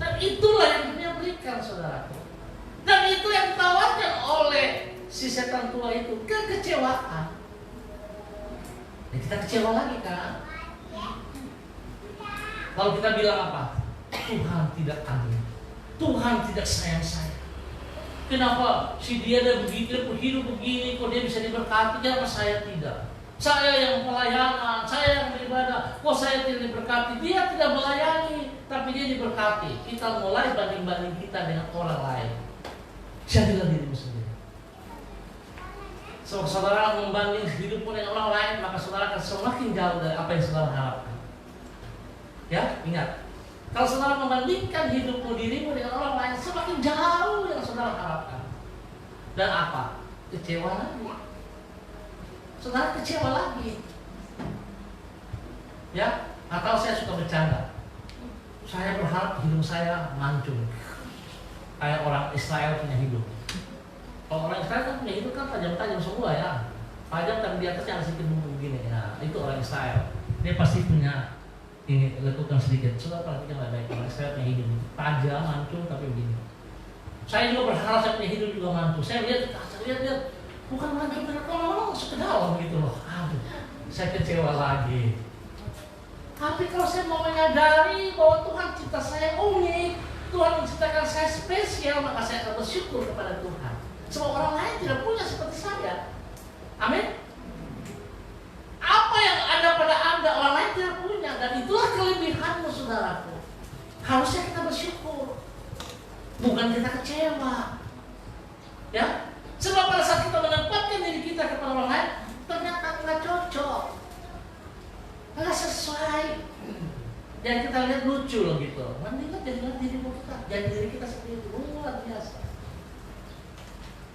Dan itulah yang dunia berikan, saudaraku. Dan itu yang ditawarkan oleh si setan tua itu, kekecewaan. Ya, kita kecewa lagi kan? Lalu kita bilang apa? Tuhan tidak adil. Tuhan tidak sayang saya. Kenapa si dia ada begitu, hidup begini, kok dia bisa diberkati, kenapa saya tidak? Saya yang pelayanan, saya yang beribadah, kok saya tidak diberkati? Dia tidak melayani, tapi dia diberkati. Kita mulai banding-banding kita dengan orang lain. Jadilah dirimu sendiri. So, saudara membanding hidupmu dengan orang lain, maka saudara akan semakin jauh dari apa yang saudara harapkan. Ya, ingat. Kalau saudara membandingkan hidupmu, dirimu dengan orang lain, semakin jauh yang saudara harapkan. Dan apa? Kecewa lagi. Saudara kecewa lagi. Ya, atau saya suka bercanda. Saya berharap hidup saya mancung. Kayak orang Israel punya hidup. Kalau orang Israel kan punya hidup kan tajam-tajam semua ya. Tajam tapi di atasnya ada sedikit bumbu begini. Nah, itu orang Israel. Dia pasti punya ini lekukan sedikit. Saudara perhatikan baik-baik. Orang Israel punya hidup tajam, mancung tapi begini. Saya juga berharap saya punya hidup juga mancung. Saya lihat bukan mancung karena kalau masuk ke dalam gitu loh. Aduh, saya kecewa lagi. Tapi kalau saya mau menyadari bahwa Tuhan cipta saya unik, Tuhan menciptakan saya spesial, maka saya akan bersyukur kepada Tuhan. Semua orang lain tidak punya seperti saya. Amin. Apa yang ada pada Anda, orang lain tidak punya. Dan itulah kelebihanmu, saudaraku. Harusnya kita bersyukur, bukan kita kecewa. Ya, sebab pada saat kita menempatkan diri kita kepada orang lain, ternyata nggak cocok, nggak sesuai. Dan kita lihat lucu loh gitu. Mendingan jadilah diri kita, jadi diri kita sendiri, luar biasa.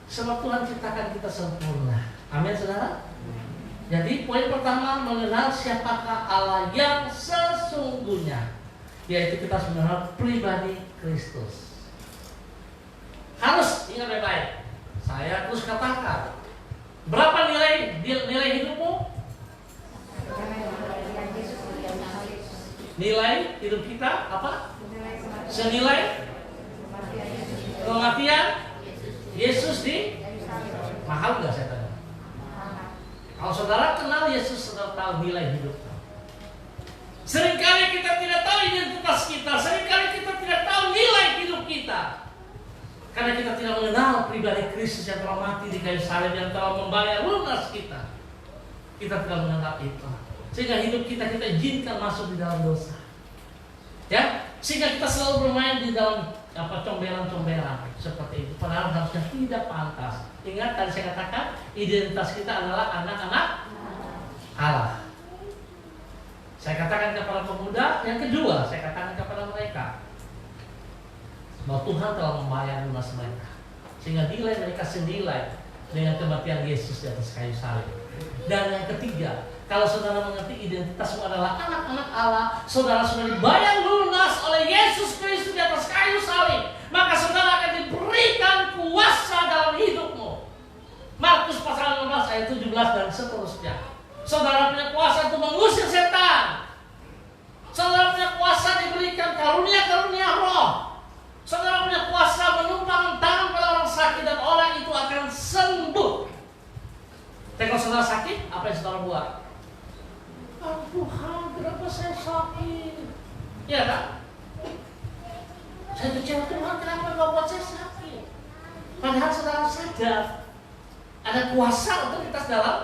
Sebab Tuhan ciptakan kita sempurna. Amin, saudara. Jadi poin pertama, mengenal siapakah Allah yang sesungguhnya, yaitu kita mengenal pribadi Kristus. Harus ingat baik-baik. Saya terus katakan, berapa nilai hidupmu? Nilai hidup kita apa? Senilai kematian Yesus di mahal nggak saya tanya? Kalau saudara kenal Yesus, saudara tahu nilai hidup. Seringkali kita tidak tahu identitas kita, seringkali kita tidak tahu nilai hidup kita, karena kita tidak mengenal pribadi Kristus yang telah mati di kayu salib, yang telah membayar lunas kita. Kita tidak mengenal itu, sehingga hidup kita izinkan masuk di dalam dosa. Ya, sehingga kita selalu bermain di dalam comberan-comberan seperti itu. Padahal harusnya tidak pantas. Ingat tadi saya katakan, identitas kita adalah anak-anak Allah. Saya katakan kepada pemuda, yang kedua saya katakan kepada mereka, bahwa Tuhan telah membayar lunas mereka, sehingga nilai mereka senilai dengan kematian Yesus di atas kayu salib. Dan yang ketiga, kalau saudara mengerti identitasmu adalah anak-anak Allah, saudara sudah dibayar lunas oleh Yesus Kristus di atas kayu salib, maka saudara akan diberikan kuasa dalam hidupmu. Markus pasal 15 ayat 17 dan seterusnya. Saudara punya kuasa untuk mengusir setan. Saudara punya kuasa diberikan karunia-karunia roh. Saudara punya kuasa menumpang tangan pada orang sakit dan orang itu akan sembuh. Tapi kalau saudara sakit, apa yang saudara buat? Oh Tuhan, kenapa saya sakit? Ya kan? Saya kecewa, Tuhan, kenapa Engkau buat saya sakit? Padahal saudara sadar ada kuasa otoritas dalam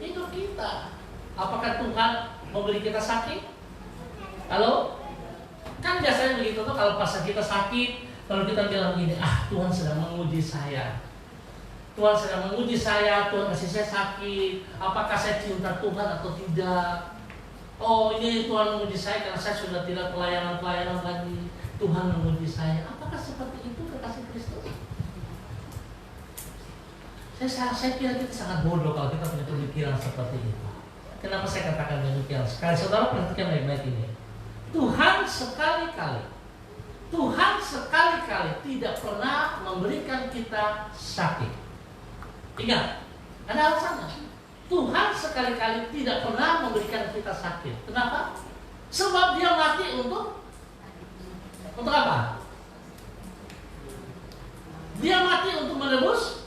hidup kita. Apakah Tuhan memberi kita sakit? Halo? Kan biasanya begitu tuh, kalau pas kita sakit, Kalau kita bilang begini, Tuhan sedang menguji saya. Tuhan sedang menguji saya, Tuhan kasih saya sakit. Apakah saya cinta Tuhan atau tidak? Oh, ini Tuhan menguji saya karena saya sudah tidak pelayanan lagi. Tuhan menguji saya. Apakah seperti itu kekasih Kristus? Saya kira kita sangat bodoh kalau kita punya pemikiran seperti itu. Kenapa saya katakan demikian? Sekali saudara perhatikan baik-baik ini. Tuhan sekali-kali tidak pernah memberikan kita sakit. Ingat, ada alasannya. Tuhan sekali-kali tidak pernah memberikan kita sakit. Kenapa? Sebab Dia mati untuk apa? Dia mati untuk menebus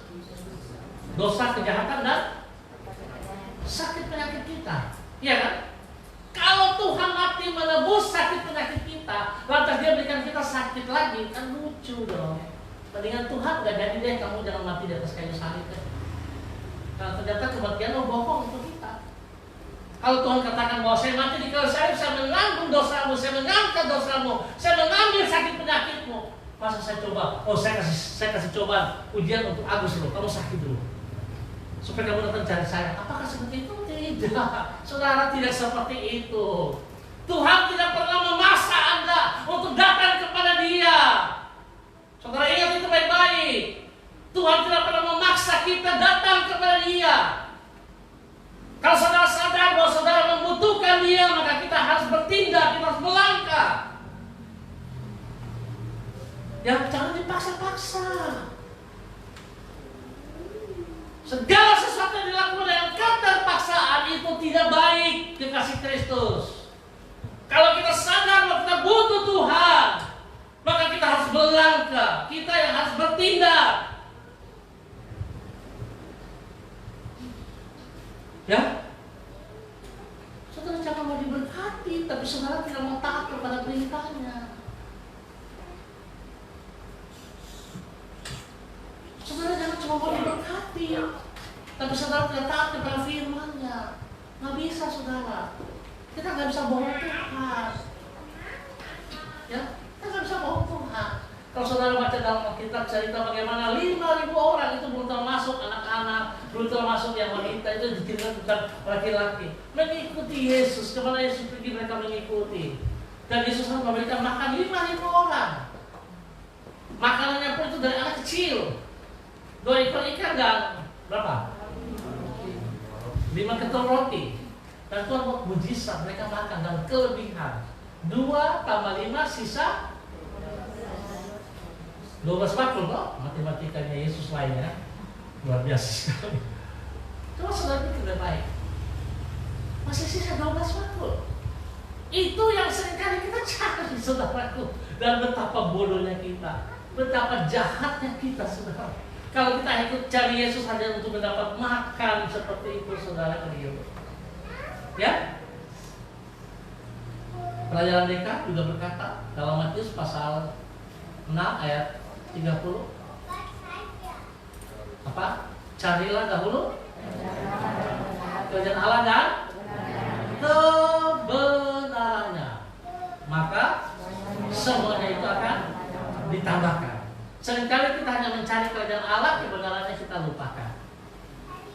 dosa, kejahatan, dan sakit penyakit kita. Iya kan? Kalau Tuhan mati menebus sakit penyakit kita, lantas Dia berikan kita sakit lagi, kan lucu dong. Mendingan Tuhan gak jadi deh, kamu jangan mati di atas kayu salib deh. Kalau ternyata kematian bohong untuk kita. Kalau Tuhan katakan bahwa saya mati di kayu salib, saya menanggung dosamu, saya mengangkat dosamu, saya mengambil sakit penyakitmu. Masa saya coba? Oh, saya kasih coba ujian untuk Agus dulu. Kamu sakit dulu, supaya kamu datang cari saya. Apakah seperti itu? Tidak. Saudara, tidak seperti itu. Tuhan tidak pernah memaksa Anda untuk datang kepada Dia. Saudara ingat itu baik-baik. Tuhan tidak pernah memaksa kita datang kepada Dia. Kalau saudara sadar bahwa saudara membutuhkan Dia, maka kita harus bertindak, kita harus melangkah. Ya, jangan dipaksa-paksa. Segala sesuatu yang dilakukan dengan keterpaksaan itu tidak baik, kekasih Kristus. Kalau kita sadar bahwa kita butuh Tuhan, maka kita harus melangkah, kita yang harus bertindak. Ya, saudara jangan mau diberkati, tapi saudara tidak mau taat kepada perintahnya. Saudara jangan cuma mau diberkati, tapi saudara tidak taat kepada firman-Nya. Nggak bisa, saudara. Kita nggak bisa bohong Tuhan. Ya, kita nggak bisa bohong Tuhan. Kalau saudara baca dalam Alkitab cerita bagaimana 5.000 orang itu belum termasuk anak-anak, belum termasuk yang wanita, itu diceritakan bukan laki-laki, mengikuti Yesus. Kemana Yesus pergi mereka mengikuti. Dan Yesus harus memberikan makan 5.000 orang. Makanannya pun itu dari anak kecil. 2 ekor ikan dan berapa? 5 ketul roti. Dan Tuhan buat mujizat, mereka makan dan kelebihan. 2 tambah 5 sisa 12 bakul kok. Matematikanya Yesus lainnya luar biasa sekali. Coba saudara pikir lebih baik. Masih sisa 12 bakul. Itu yang seringkali kita cari, saudaraku. Dan betapa bodohnya kita, betapa jahatnya kita, saudara. Kalau kita ikut cari Yesus hanya untuk mendapat makan seperti itu, saudara keliru. Ya? Pelajaran DK juga berkata dalam Matius pasal 6 ayat 30. Apa? Carilah dahulu kerajaan Allah dan kebenarannya, maka semuanya itu akan ditambahkan. Seringkali kita hanya mencari kerajaan Allah, kebenarannya kita lupakan.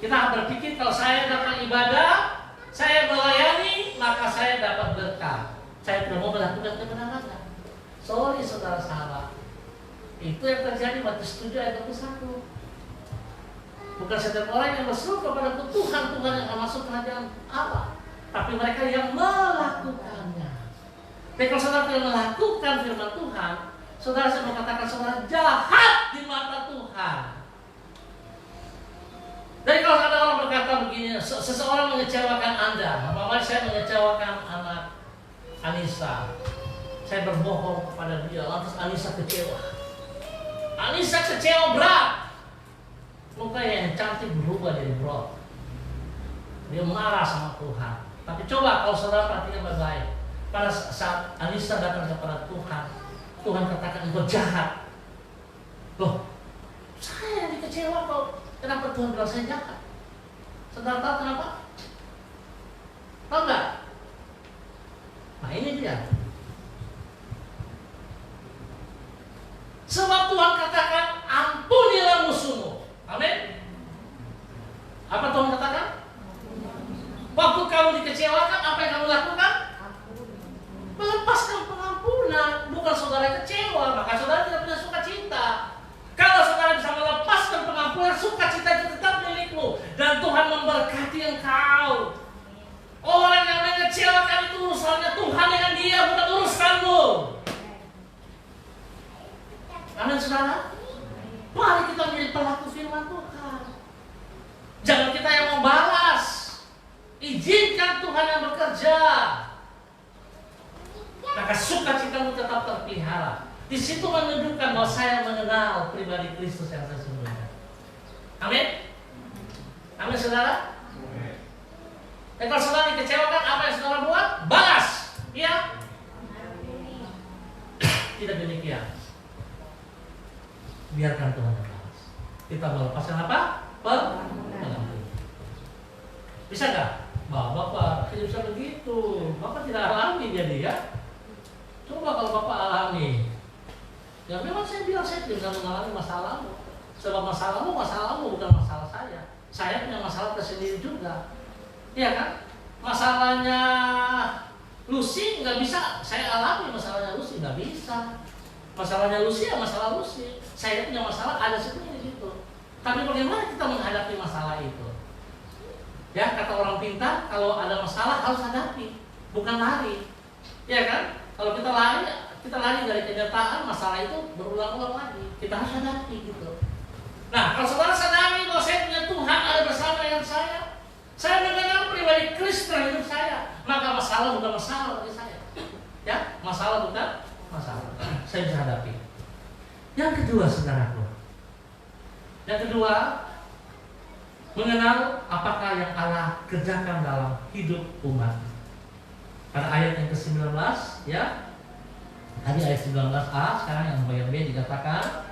Kita berpikir kalau saya datang ibadah, saya melayani, maka saya dapat berkah. Saya tidak mau melakukan kebenarannya. Sorry saudara sahabat, itu yang terjadi Matius 7 ayat 21. Bukan setiap orang yang berseru kepada Tuhan yang akan masuk kerajaan Allah, tapi mereka yang melakukannya. Tapi kalau saudara tidak melakukan firman Tuhan, saudara saya mau katakan saudara jahat di mata Tuhan. Jadi kalau ada orang berkata begini, seseorang mengecewakan Anda, apalagi saya mengecewakan anak Anissa, saya berbohong kepada dia, lantas Anissa kecewa. Anissa kecewa berat. Mukanya yang cantik berubah jadi brok. Dia marah sama Tuhan. Tapi coba kalau saudara perhatikan baik-baik, pada saat Anissa datang kepada Tuhan, Tuhan katakan engkau jahat. Loh, saya yang dikecewa kok. Kenapa Tuhan bilang saya jahat? Saudara tahu kenapa? Tahu nggak? Nah ini dia. Apa Tuhan katakan? Waktu kamu dikecewakan, apa yang kamu lakukan? Melepaskan pengampunan. Bukan saudara kecewa, maka saudara tidak punya sukacita. Kalau saudara bisa melepaskan pengampunan, sukacita itu tetap milikmu. Dan Tuhan memberkati engkau. Orang yang mengecewakan itu urusannya Tuhan dengan dia, bukan urusanmu. Amin saudara. Mari kita menjadi pelaku firman Tuhan. Jangan kita yang membalas. Izinkan Tuhan yang bekerja. Maka sukacitamu tetap terpelihara. Di situ menunjukkan bahwa saya mengenal pribadi Kristus yang sesungguhnya. Amin. Amin saudara. Dan kalau saudara dikecewakan, apa yang saudara buat? Balas. Ya. Tidak demikian. Biarkan Tuhan yang balas. Kita melepaskan apa? Pengampunan. Bisa nggak? Bapak tidak bisa begitu. Bapak tidak alami jadi ya. Coba kalau Bapak alami. Ya memang saya bilang saya tidak bisa mengalami masalahmu. Sebab masalahmu bukan masalah saya. Saya punya masalah tersendiri juga. Iya kan? Masalahnya Lucy nggak bisa saya alami, masalahnya Lucy nggak bisa. Masalahnya Lucy ya masalah Lucy. Saya punya masalah ada sebenarnya di situ. Tapi bagaimana kita menghadapi masalah itu? Ya kata orang pintar, kalau ada masalah harus hadapi, bukan lari. Ya kan? Kalau kita lari dari kenyataan, masalah itu berulang-ulang lagi. Kita harus hadapi gitu. Nah, kalau saudara sadari bahwa saya punya Tuhan ada bersama dengan saya mengenal pribadi Kristus dalam hidup saya, maka masalah bukan masalah bagi saya. Ya, masalah bukan masalah. Saya bisa hadapi. Yang kedua, saudaraku. Yang kedua, mengenal apakah yang Allah kerjakan dalam hidup umat. Pada ayat yang ke-19, ya. Tadi ayat 19a, sekarang yang bagian B dikatakan,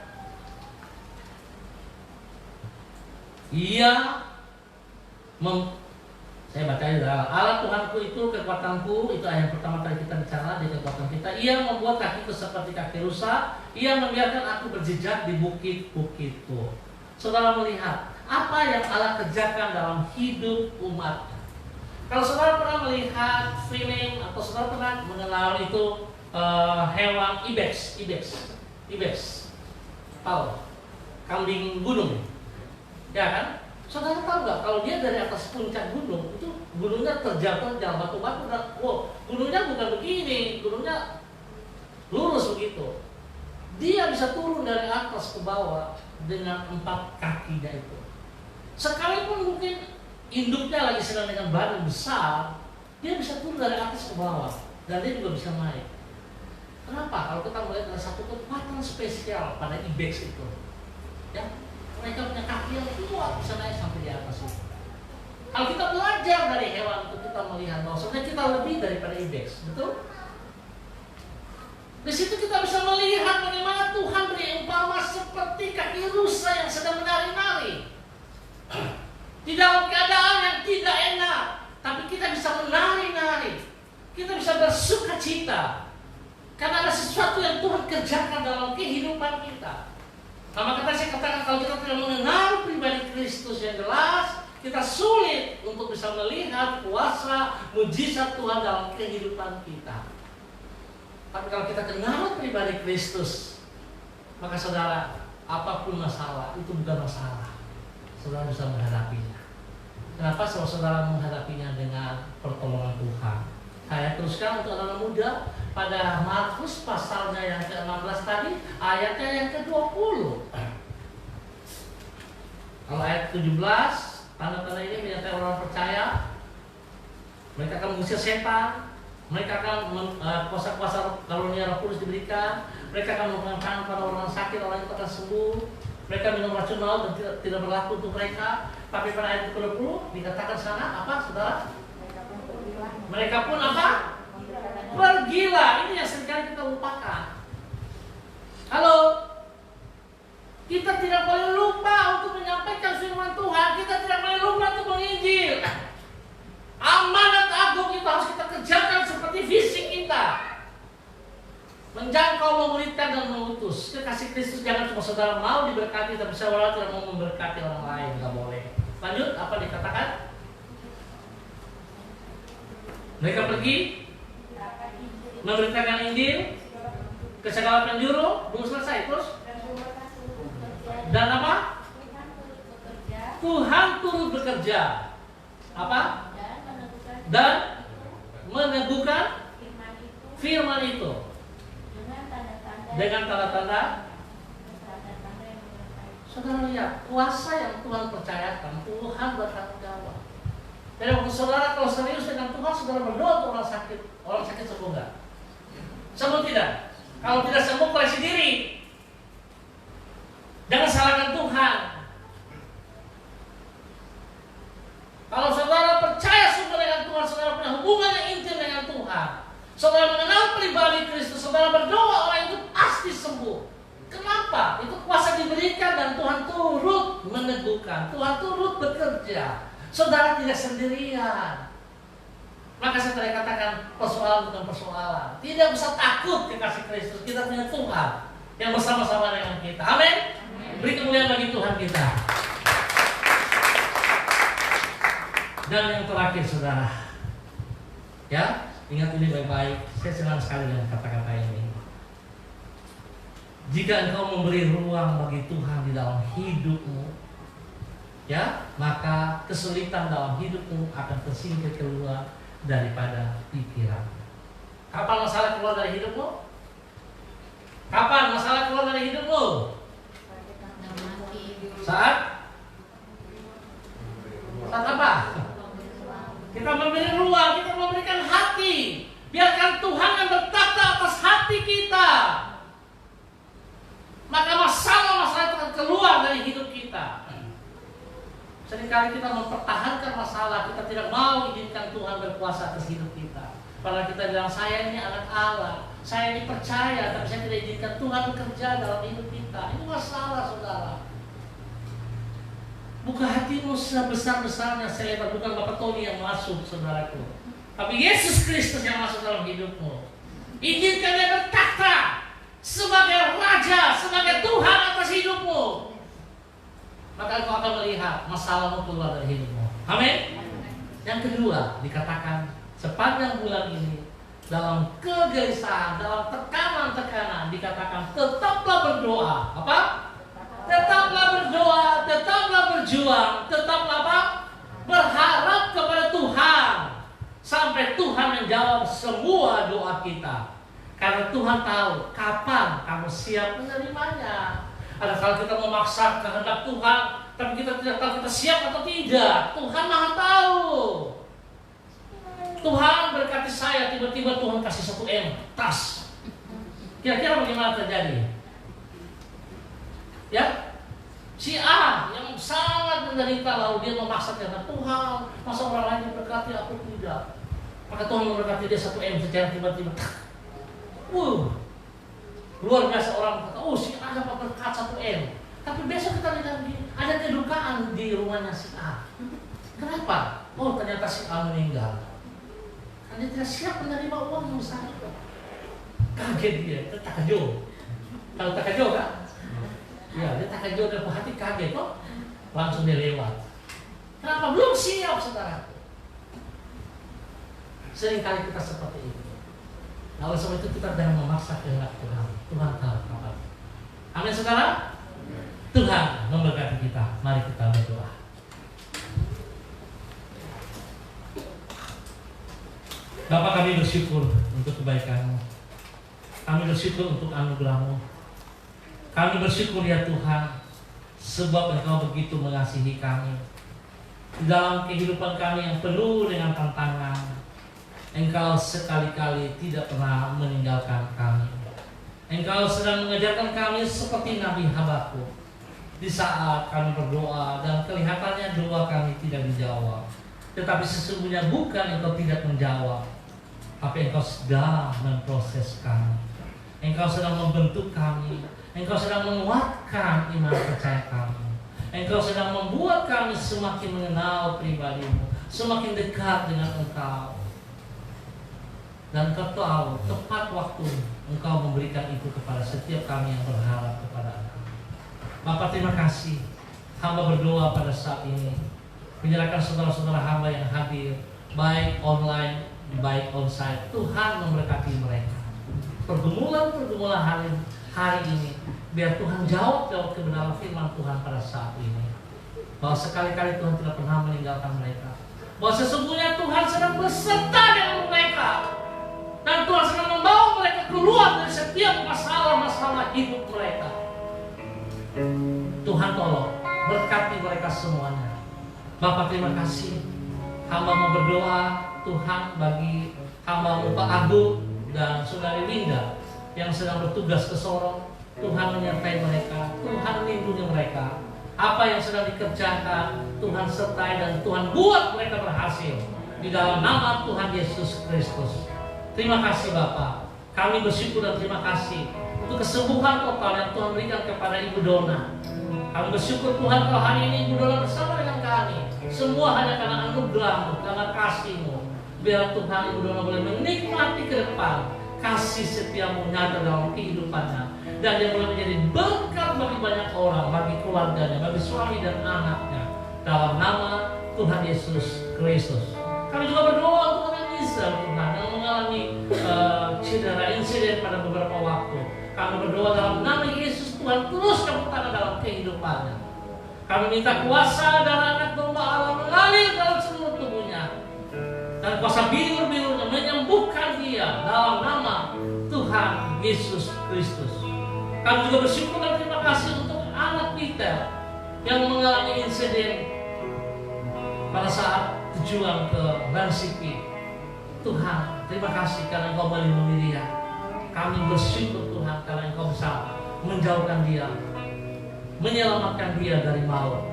saya baca ya, Allah Tuhanku itu kekuatanku, itu ayat pertama kali kita bicara di kekuatan kita. Ia membuat kakiku seperti kaki rusa, ia membiarkan aku berjejak di bukit-bukitku. Saudara melihat apa yang Allah kerjakan dalam hidup umat. Kalau saudara pernah melihat film atau saudara pernah mengenal itu hewan ibex, tahu? Kambing gunung, ya kan? Saudara tahu nggak kalau dia dari atas puncak gunung itu gunungnya terjal batu-batu dan gunungnya bukan begini, gunungnya lurus begitu. Dia bisa turun dari atas ke bawah dengan 4 kakinya itu. Sekalipun mungkin induknya lagi sedang dengan badan besar, dia bisa turun dari atas ke bawah dan dia juga bisa naik. Kenapa? Kalau kita melihat ada satu kekuatan spesial pada ibex itu, ya. Mereka punya kaki yang kuat bisa naik sampai di atas itu. Kalau kita belajar dari hewan itu, kita melihat bahwa sebenarnya kita lebih daripada ibex, betul? Di situ kita bisa melihat bagaimana Tuhan beri umpama seperti kaki rusa yang sedang menari-nari di dalam keadaan yang tidak enak, tapi kita bisa menari-nari, kita bisa bersukacita karena ada sesuatu yang Tuhan kerjakan dalam kehidupan kita. Nah, maka saya katakan kalau kita tidak mengenal pribadi Kristus yang jelas, kita sulit untuk bisa melihat kuasa mujizat Tuhan dalam kehidupan kita. Tapi kalau kita kenal pribadi Kristus, maka saudara, apapun masalah itu bukan masalah. Saudara bisa menghadapinya. Kenapa saudara menghadapinya dengan pertolongan Tuhan? Saya teruskan untuk anak-anak muda pada Markus pasalnya yang ke-16 tadi, ayatnya yang ke-20. Kalau ayat 17, tanda-tanda ini menyertai orang percaya, mereka akan mengusir setan, mereka akan kuasa-kuasa karunia Roh Kudus diberikan, mereka akan melakukan tangan pada orang sakit, orang itu akan sembuh, mereka minum racun maut dan tidak berlaku untuk mereka. Tapi pada ayat ke-20 dikatakan sana apa, saudara? Mereka pun apa? Pergilah. Ini yang seringkali kita lupakan. Halo, kita tidak boleh lupa untuk menyampaikan firman Tuhan. Kita tidak boleh lupa untuk menginjil. Amanat agung itu harus kita kerjakan seperti visi kita. Menjangkau, memuridkan dan mengutus. Kekasih Kristus jangan cuma saudara mau diberkati, tapi saudara tidak mau memberkati orang lain. Gak boleh. Lanjut, apa dikatakan? Mereka pergi memberitakan Injil ke segala penjuru. Belum selesai, terus? Dan apa? Tuhan turut bekerja. Apa? Dan meneguhkan firman itu dengan tanda-tanda. Saudara lihat, kuasa yang Tuhan percayakan, Tuhan bertanggung jawab. Jadi waktu saudara kalau serius dengan Tuhan, saudara berdoa untuk orang sakit sembuh nggak? Sembuh tidak? Kalau tidak sembuh, koreksi diri. Jangan salahkan Tuhan. Kalau saudara percaya sungguh dengan Tuhan, saudara punya hubungan yang intim dengan Tuhan, saudara mengenal pribadi Kristus, saudara berdoa, orang itu pasti sembuh. Kenapa? Itu kuasa diberikan dan Tuhan turut meneguhkan, Tuhan turut bekerja. Saudara tidak sendirian. Maka saya tadi katakan, persoalan bukan persoalan. Tidak usah takut kekasih Kristus. Kita punya Tuhan yang bersama-sama dengan kita. Amin. Beri kemuliaan bagi Tuhan kita. Dan yang terakhir, saudara, ya, ingat ini baik-baik. Saya senang sekali dengan kata-kata ini. Jika engkau memberi ruang bagi Tuhan di dalam hidupmu, ya, maka kesulitan dalam hidupmu akan tersingkir keluar daripada pikiran. Kapan masalah keluar dari hidupmu? Kapan masalah keluar dari hidupmu? Saat apa? Kita memberi ruang, kita memberikan hati. Biarkan Tuhan yang bertata atas hati kita. Maka masalah-masalah itu akan keluar dari hidup kita. Seringkali kita mempertahankan masalah, kita tidak mau izinkan Tuhan berkuasa atas hidup kita. Padahal kita bilang, saya ini anak Allah, saya ini percaya, tapi saya tidak izinkan Tuhan bekerja dalam hidup kita. Itu masalah, saudara. Buka hatimu sebesar-besarnya, selebar, bukan Bapak Tony yang masuk, saudaraku, tapi Yesus Kristus yang masuk dalam hidupmu. Izinkan Dia bertata sebagai Raja, sebagai Tuhan atas hidupmu. Maka engkau akan melihat masalahmu keluar dari hidupmu. Amin. Yang kedua dikatakan, sepanjang bulan ini dalam kegelisahan, dalam tekanan-tekanan, dikatakan tetaplah berdoa. Apa? Tetaplah berdoa, tetaplah berjuang, tetaplah apa? Berharap kepada Tuhan sampai Tuhan menjawab semua doa kita. Karena Tuhan tahu kapan kamu siap menerimanya. Ada kalau kita memaksa kehendak Tuhan, tapi kita tidak tahu kita siap atau tidak. Tuhan Maha tahu. Tuhan berkati saya, tiba-tiba Tuhan kasih 1 M tas. Kira-kira bagaimana terjadi? Ya, si A yang sangat menderita, lalu dia memaksa kehendak Tuhan. Masa orang lain berkati, aku tidak. Maka Tuhan memberkati dia 1 M secara tiba-tiba. Luar biasa, orang kata, oh si A dapat berkat 1 M. Tapi besok kita lihat ada kedukaan di rumahnya si A. Kenapa? Oh ternyata si A meninggal. Karena dia tidak siap menerima uang yang besar itu. Kaget dia, takjub. Tahu takjub kan? Ya, dia takjub dan hati kaget kok. Langsung dia lewat. Kenapa? Belum siap, saudara. Seringkali kita seperti itu. Nah, oleh sebab itu kita jangan memaksa kehendak Tuhan. Tuhan tahu kapan. Amin, saudara. Tuhan memberkati kita. Mari kita berdoa. Bapa, kami bersyukur untuk kebaikan-Mu. Kami bersyukur untuk anugerah-Mu. Kami bersyukur ya Tuhan, sebab Engkau begitu mengasihi kami. Di dalam kehidupan kami yang penuh dengan tantangan, Engkau sekali-kali tidak pernah meninggalkan kami. Engkau sedang mengajarkan kami seperti Nabi Habakuk. Di saat kami berdoa dan kelihatannya doa kami tidak dijawab, tetapi sesungguhnya bukan Engkau tidak menjawab, tapi Engkau sedang memproses kami. Engkau sedang membentuk kami. Engkau sedang menguatkan iman percaya kami. Engkau sedang membuat kami semakin mengenal pribadi-Mu, semakin dekat dengan Engkau. Dan Engkau tahu tepat waktu Engkau memberikan itu kepada setiap kami yang berharap kepada Engkau. Bapa, terima kasih. Hamba berdoa pada saat ini, Menyerahkan saudara-saudara hamba yang hadir, baik online, baik onsite. Tuhan memberkati mereka. Pergumulan-pergumulan hari ini, biar Tuhan jawab kebenaran firman Tuhan pada saat ini. Bahwa sekali-kali Tuhan tidak pernah meninggalkan mereka. Bahwa sesungguhnya Tuhan sedang beserta dengan mereka. Dan Tuhan sedang membawa mereka keluar dari setiap masalah-masalah hidup mereka. Tuhan tolong berkati mereka semuanya. Bapak terima kasih. Hamba mau berdoa Tuhan bagi hamba Pak Agung dan Saudari Linda yang sedang bertugas ke Sorong. Tuhan menyertai mereka, Tuhan melindungi mereka. Apa yang sedang dikerjakan, Tuhan sertai dan Tuhan buat mereka berhasil. Di dalam nama Tuhan Yesus Kristus. Terima kasih Bapak. Kami bersyukur dan terima kasih untuk kesembuhan total yang Tuhan berikan kepada Ibu Dona. Kami bersyukur Tuhan kalau hari ini Ibu Dona bersama dengan kami. Semua hanya karena anugerah-Mu, karena kasih-Mu. Biar Tuhan Ibu Dona boleh menikmati ke depan kasih setia-Mu nyata dalam kehidupannya. Dan dia boleh menjadi berkat bagi banyak orang, bagi keluarganya, bagi suami dan anaknya. Dalam nama Tuhan Yesus Kristus. Kami juga berdoa untuk orang Israel Tuhan yang mengalami cedera insiden pada beberapa waktu. Kami berdoa dalam nama Yesus Tuhan terus campur tangan dalam kehidupannya. Kami minta kuasa darah anak domba Allah mengalir dalam seluruh tubuhnya. Dan kuasa bilur-bilurnya menyembuhkan dia dalam nama Tuhan Yesus Kristus. Kami juga bersyukur dan terima kasih untuk anak Peter yang mengalami insiden pada saat tujuan ke Ransiki. Tuhan, terima kasih karena Engkau melindungi dia. Kami bersyukur Tuhan karena Engkau bisa menjauhkan dia, menyelamatkan dia dari maut.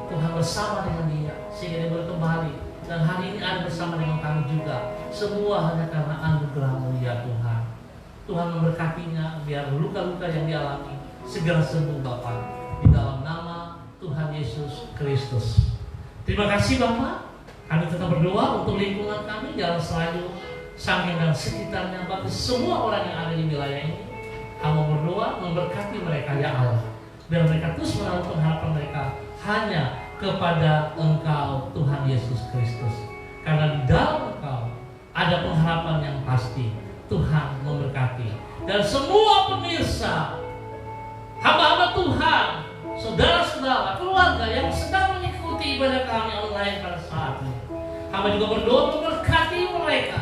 Tuhan bersama dengan dia sehingga dia boleh kembali. Dan hari ini ada bersama dengan kami juga. Semua hanya karena anugerah-Mu ya Tuhan. Tuhan memberkatinya biar luka-luka yang dialami segera sembuh Bapak. Di dalam nama Tuhan Yesus Kristus. Terima kasih Bapak. Kami tetap berdoa untuk lingkungan kami, Jalan Selayu, Sanggen dan sekitarnya, bagi semua orang yang ada di wilayah ini. Kami berdoa memberkati mereka ya Allah. Biar mereka terus menaruh harapan mereka hanya kepada Engkau Tuhan Yesus Kristus. Karena di dalam Engkau ada pengharapan yang pasti. Tuhan memberkati. Dan semua pemirsa, hamba-hamba Tuhan, saudara-saudara, keluarga yang sedang mengikuti ibadah kami online pada saat ini, hamba juga berdoa memberkati mereka.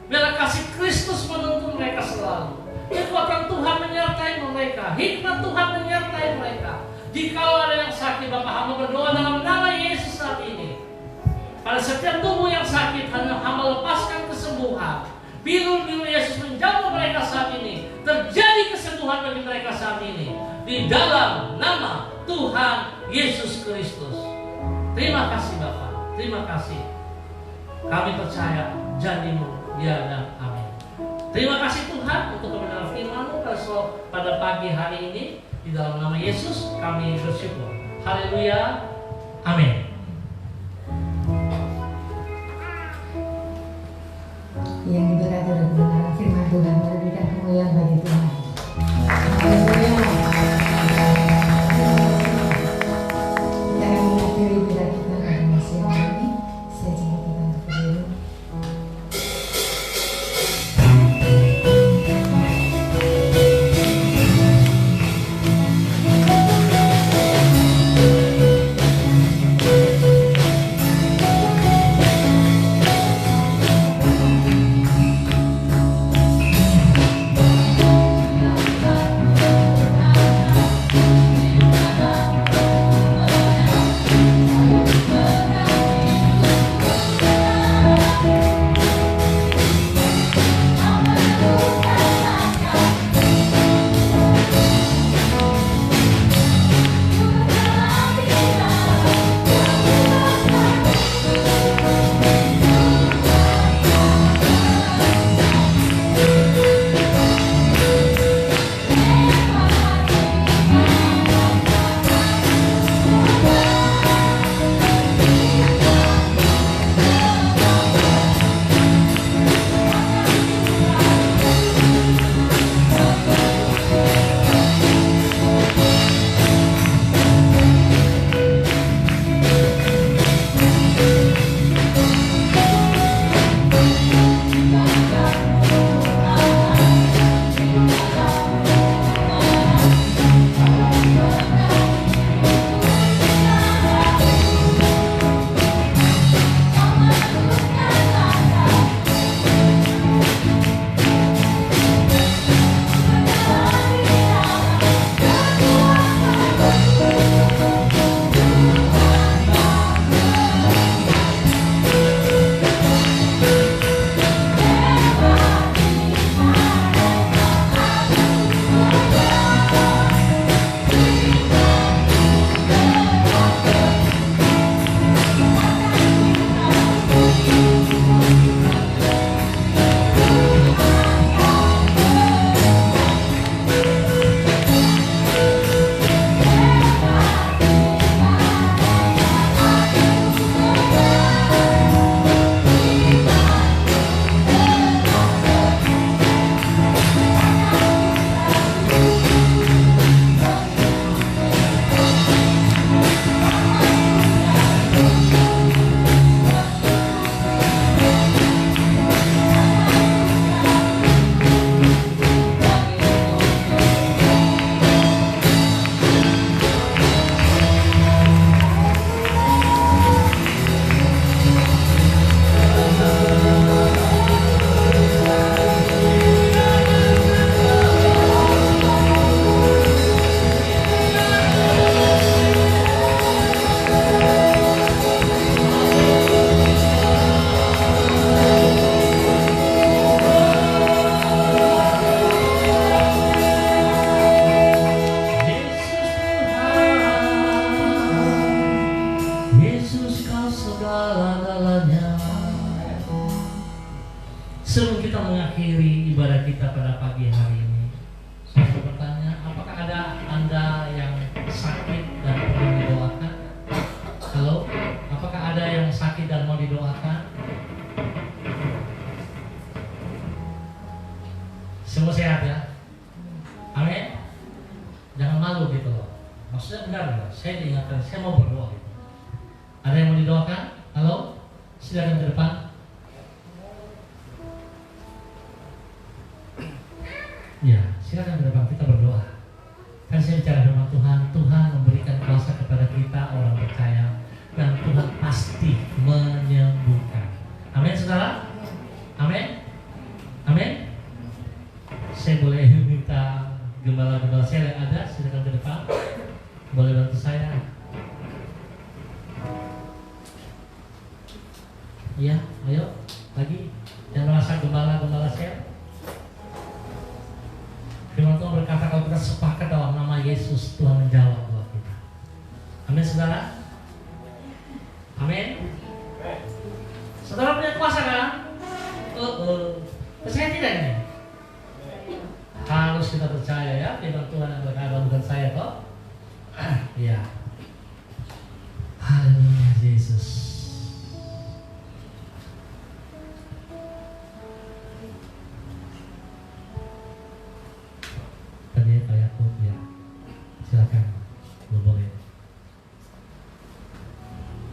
Biar kasih Kristus menuntun mereka selalu. Kekuatan Tuhan menyertai mereka, hikmat Tuhan menyertai mereka. Jika ada yang sakit, Bapak hamba berdoa dalam nama Yesus saat ini. Pada setiap tubuh yang sakit, hamba lepaskan kesembuhan. Biru-biru Yesus menjamah mereka saat ini. Terjadi kesembuhan bagi mereka saat ini. Di dalam nama Tuhan Yesus Kristus. Terima kasih Bapak, terima kasih. Kami percaya janji-Mu, ya dan amin. Terima kasih Tuhan untuk kebenaran firman-Mu pada pagi hari ini. Di dalam nama Yesus kami bersyukur. Haleluya, amin. Yang diberkati oleh kebenaran firman Tuhan, memberikan kemuliaan bagi Tuhan. Haleluya. Kita akan mengakhiri ibadah kita pada siang hari ini. Saya jemput kita untuk berdiri. segala-galanya. Sebelum kita mengakhiri ibadah kita pada pagi hari ini, saya bertanya, apakah ada Anda yang sakit dan perlu didoakan? Halo? Apakah ada yang sakit dan mau didoakan? Semua sehat ya? Amin? Jangan malu gitu loh. Maksudnya benar loh, saya diingatkan, saya mau berdoa gitu. Ada yang mau didoakan? Halo? Silakan ke depan. Ya, silakan ke depan, kita berdoa. Kan saya bicara firman Tuhan, Tuhan memberikan kuasa kepada kita orang percaya, dan Tuhan pasti menyembuhkan. Amin saudara? Amin? Amin? Saya boleh minta gembala-gembala saya yang ada, silakan ke depan. Boleh bantu saya? Iya, ayo lagi. Yang merasa gembala-gembala saya. Firman Tuhan berkata kalau kita sepakat dalam nama Yesus, Tuhan menjawab doa kita. Amin saudara? Amin. Saudara punya kuasa kan? Percaya tidak ini? Harus kita percaya ya, firman Tuhan yang berkata bukan saya kok. Iya. Haleluya Yesus. Tadi Pak Yakub ya, silakan, boleh.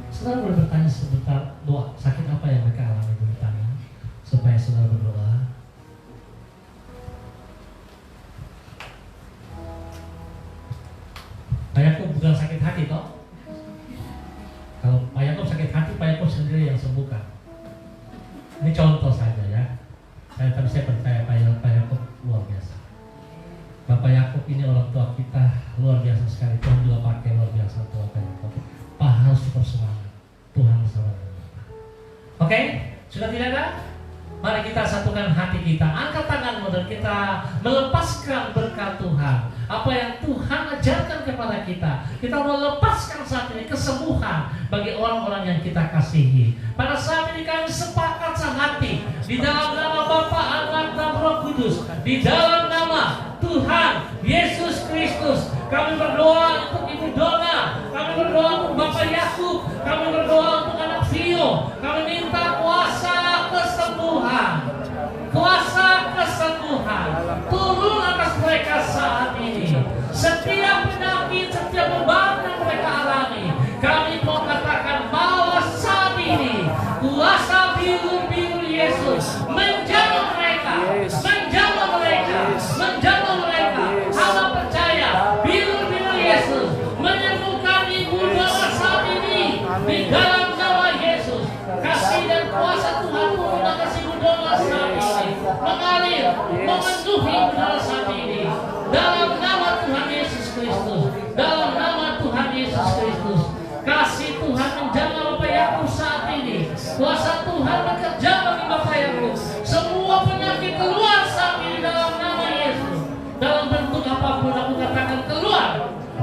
Saudara boleh bertanya sebentar, doa sakit apa yang mereka alami dulu tanya, supaya saudara berdoa. Pak Yakub bukan sakit hati toh? Kalau Pak Yakub sakit hati, Pak Yakub sendiri yang sembuhkan. Ini contoh saja ya. Tapi saya percaya Pak Yakub luar biasa. Bapak Yakub ini orang tua kita luar biasa sekali. Tuhan juga pakai luar biasa tua Bapak Yakub. Pak harus tetap semangat. Tuhan bersama dengan Bapak. Oke, sudah tidak ada? Mari kita satukan hati kita, angkat tanganmu dan kita melepaskan berkat Tuhan. Apa yang Tuhan ajarkan kepada kita, kita melepaskan saat ini kesembuhan bagi orang-orang yang kita kasihi. Pada saat ini kami sepakat sehati di dalam nama Bapa, Anak dan Roh Kudus, di dalam nama Tuhan Yesus Kristus. Kami berdoa untuk Ibu Dona, kami berdoa untuk Bapak Yakub, kami berdoa untuk anak Vio. Kami minta kuasa kesembuhan, kuasa kesembuhan turun atas mereka saat ini. Setiap penyakit, setiap beban yang mereka alami, kami mau katakan bahwa saat ini kuasa biru-biru Yesus menjamah mereka, menjamah mereka, menjamah mereka. Hamba percaya biru-biru Yesus menyembuhkan Ibu Dona saat ini di dalam nama Yesus. Kasih dan kuasa Tuhan turun atas Ibu Dona saat ini, mengalir, memenuhi Ibu Dona saat ini. Dalam nama Tuhan Yesus Kristus, dalam nama Tuhan Yesus Kristus, kasih Tuhan menjaga Bapak Yakub saat ini. Kuasa Tuhan bekerja bagi Bapak Yakub. Semua penyakit keluar saat ini dalam nama Yesus. Dalam bentuk apapun aku katakan keluar.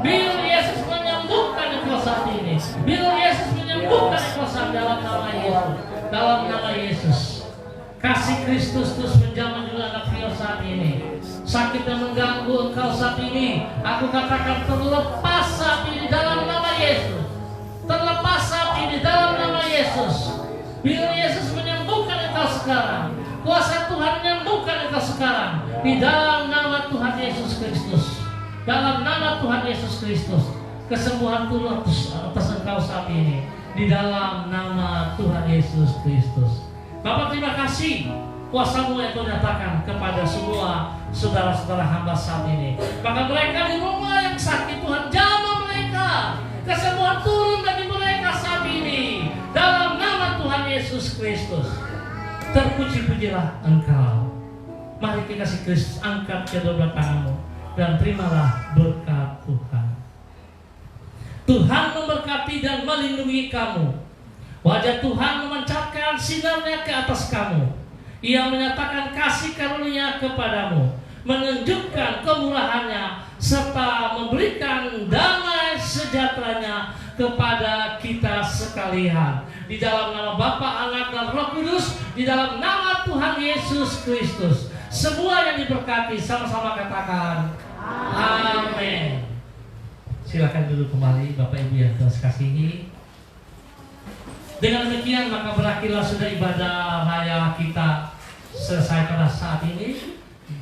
Biar Yesus menyembuhkan engkau saat ini. Biar Yesus menyembuhkan engkau saat dalam nama Yesus. Dalam nama Yesus. Kasih Kristus terus menjamah juga anak Vio saat ini. Sakit yang mengganggu engkau saat ini, aku katakan terlepas saat ini dalam nama Yesus. Terlepas saat ini dalam nama Yesus. Biar Yesus menyembuhkan engkau sekarang. Kuasa Tuhan menyembuhkan engkau sekarang. Di dalam nama Tuhan Yesus Kristus. Dalam nama Tuhan Yesus Kristus. Kesembuhan turun atas engkau saat ini. Di dalam nama Tuhan Yesus Kristus. Bapak terima kasih kuasa-Mu yang Tuhan nyatakan kepada semua saudara-saudara hamba saat ini. Bahkan mereka di rumah yang sakit, Tuhan jamah mereka. Kesembuhan turun bagi mereka saat ini. Dalam nama Tuhan Yesus Kristus. Terpuji-pujilah Engkau. Mari kita kasih Kristus, angkat kedua tanganmu dan terimalah berkat Tuhan. Tuhan memberkati dan melindungi kamu. Wajah Tuhan memancarkan sinarnya ke atas kamu. Ia menyatakan kasih karunia kepadamu, menunjukkan kemurahannya, serta memberikan damai sejahteranya kepada kita sekalian. di dalam nama Bapa, Anak, dan Roh Kudus, di dalam nama Tuhan Yesus Kristus. Semua yang diberkati sama-sama katakan amin. Silakan duduk kembali Bapak Ibu yang Tuhan kasihi. Dengan demikian maka berakhirlah sudah ibadah raya kita selesai pada saat ini.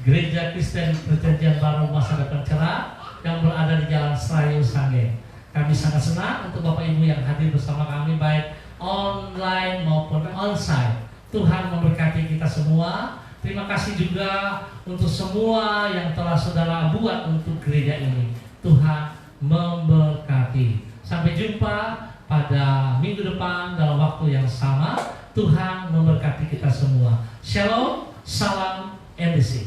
Gereja Kristen Perjanjian Baru Masa Depan Cerah yang berada di Jalan Serayu Sangge. Kami sangat senang untuk Bapak Ibu yang hadir bersama kami baik online maupun onsite. Tuhan memberkati kita semua. Terima kasih juga untuk semua yang telah saudara buat untuk gereja ini. Tuhan memberkati. Sampai jumpa pada minggu depan dalam waktu yang sama. Tuhan memberkati kita semua. Shalom, salam, MBC.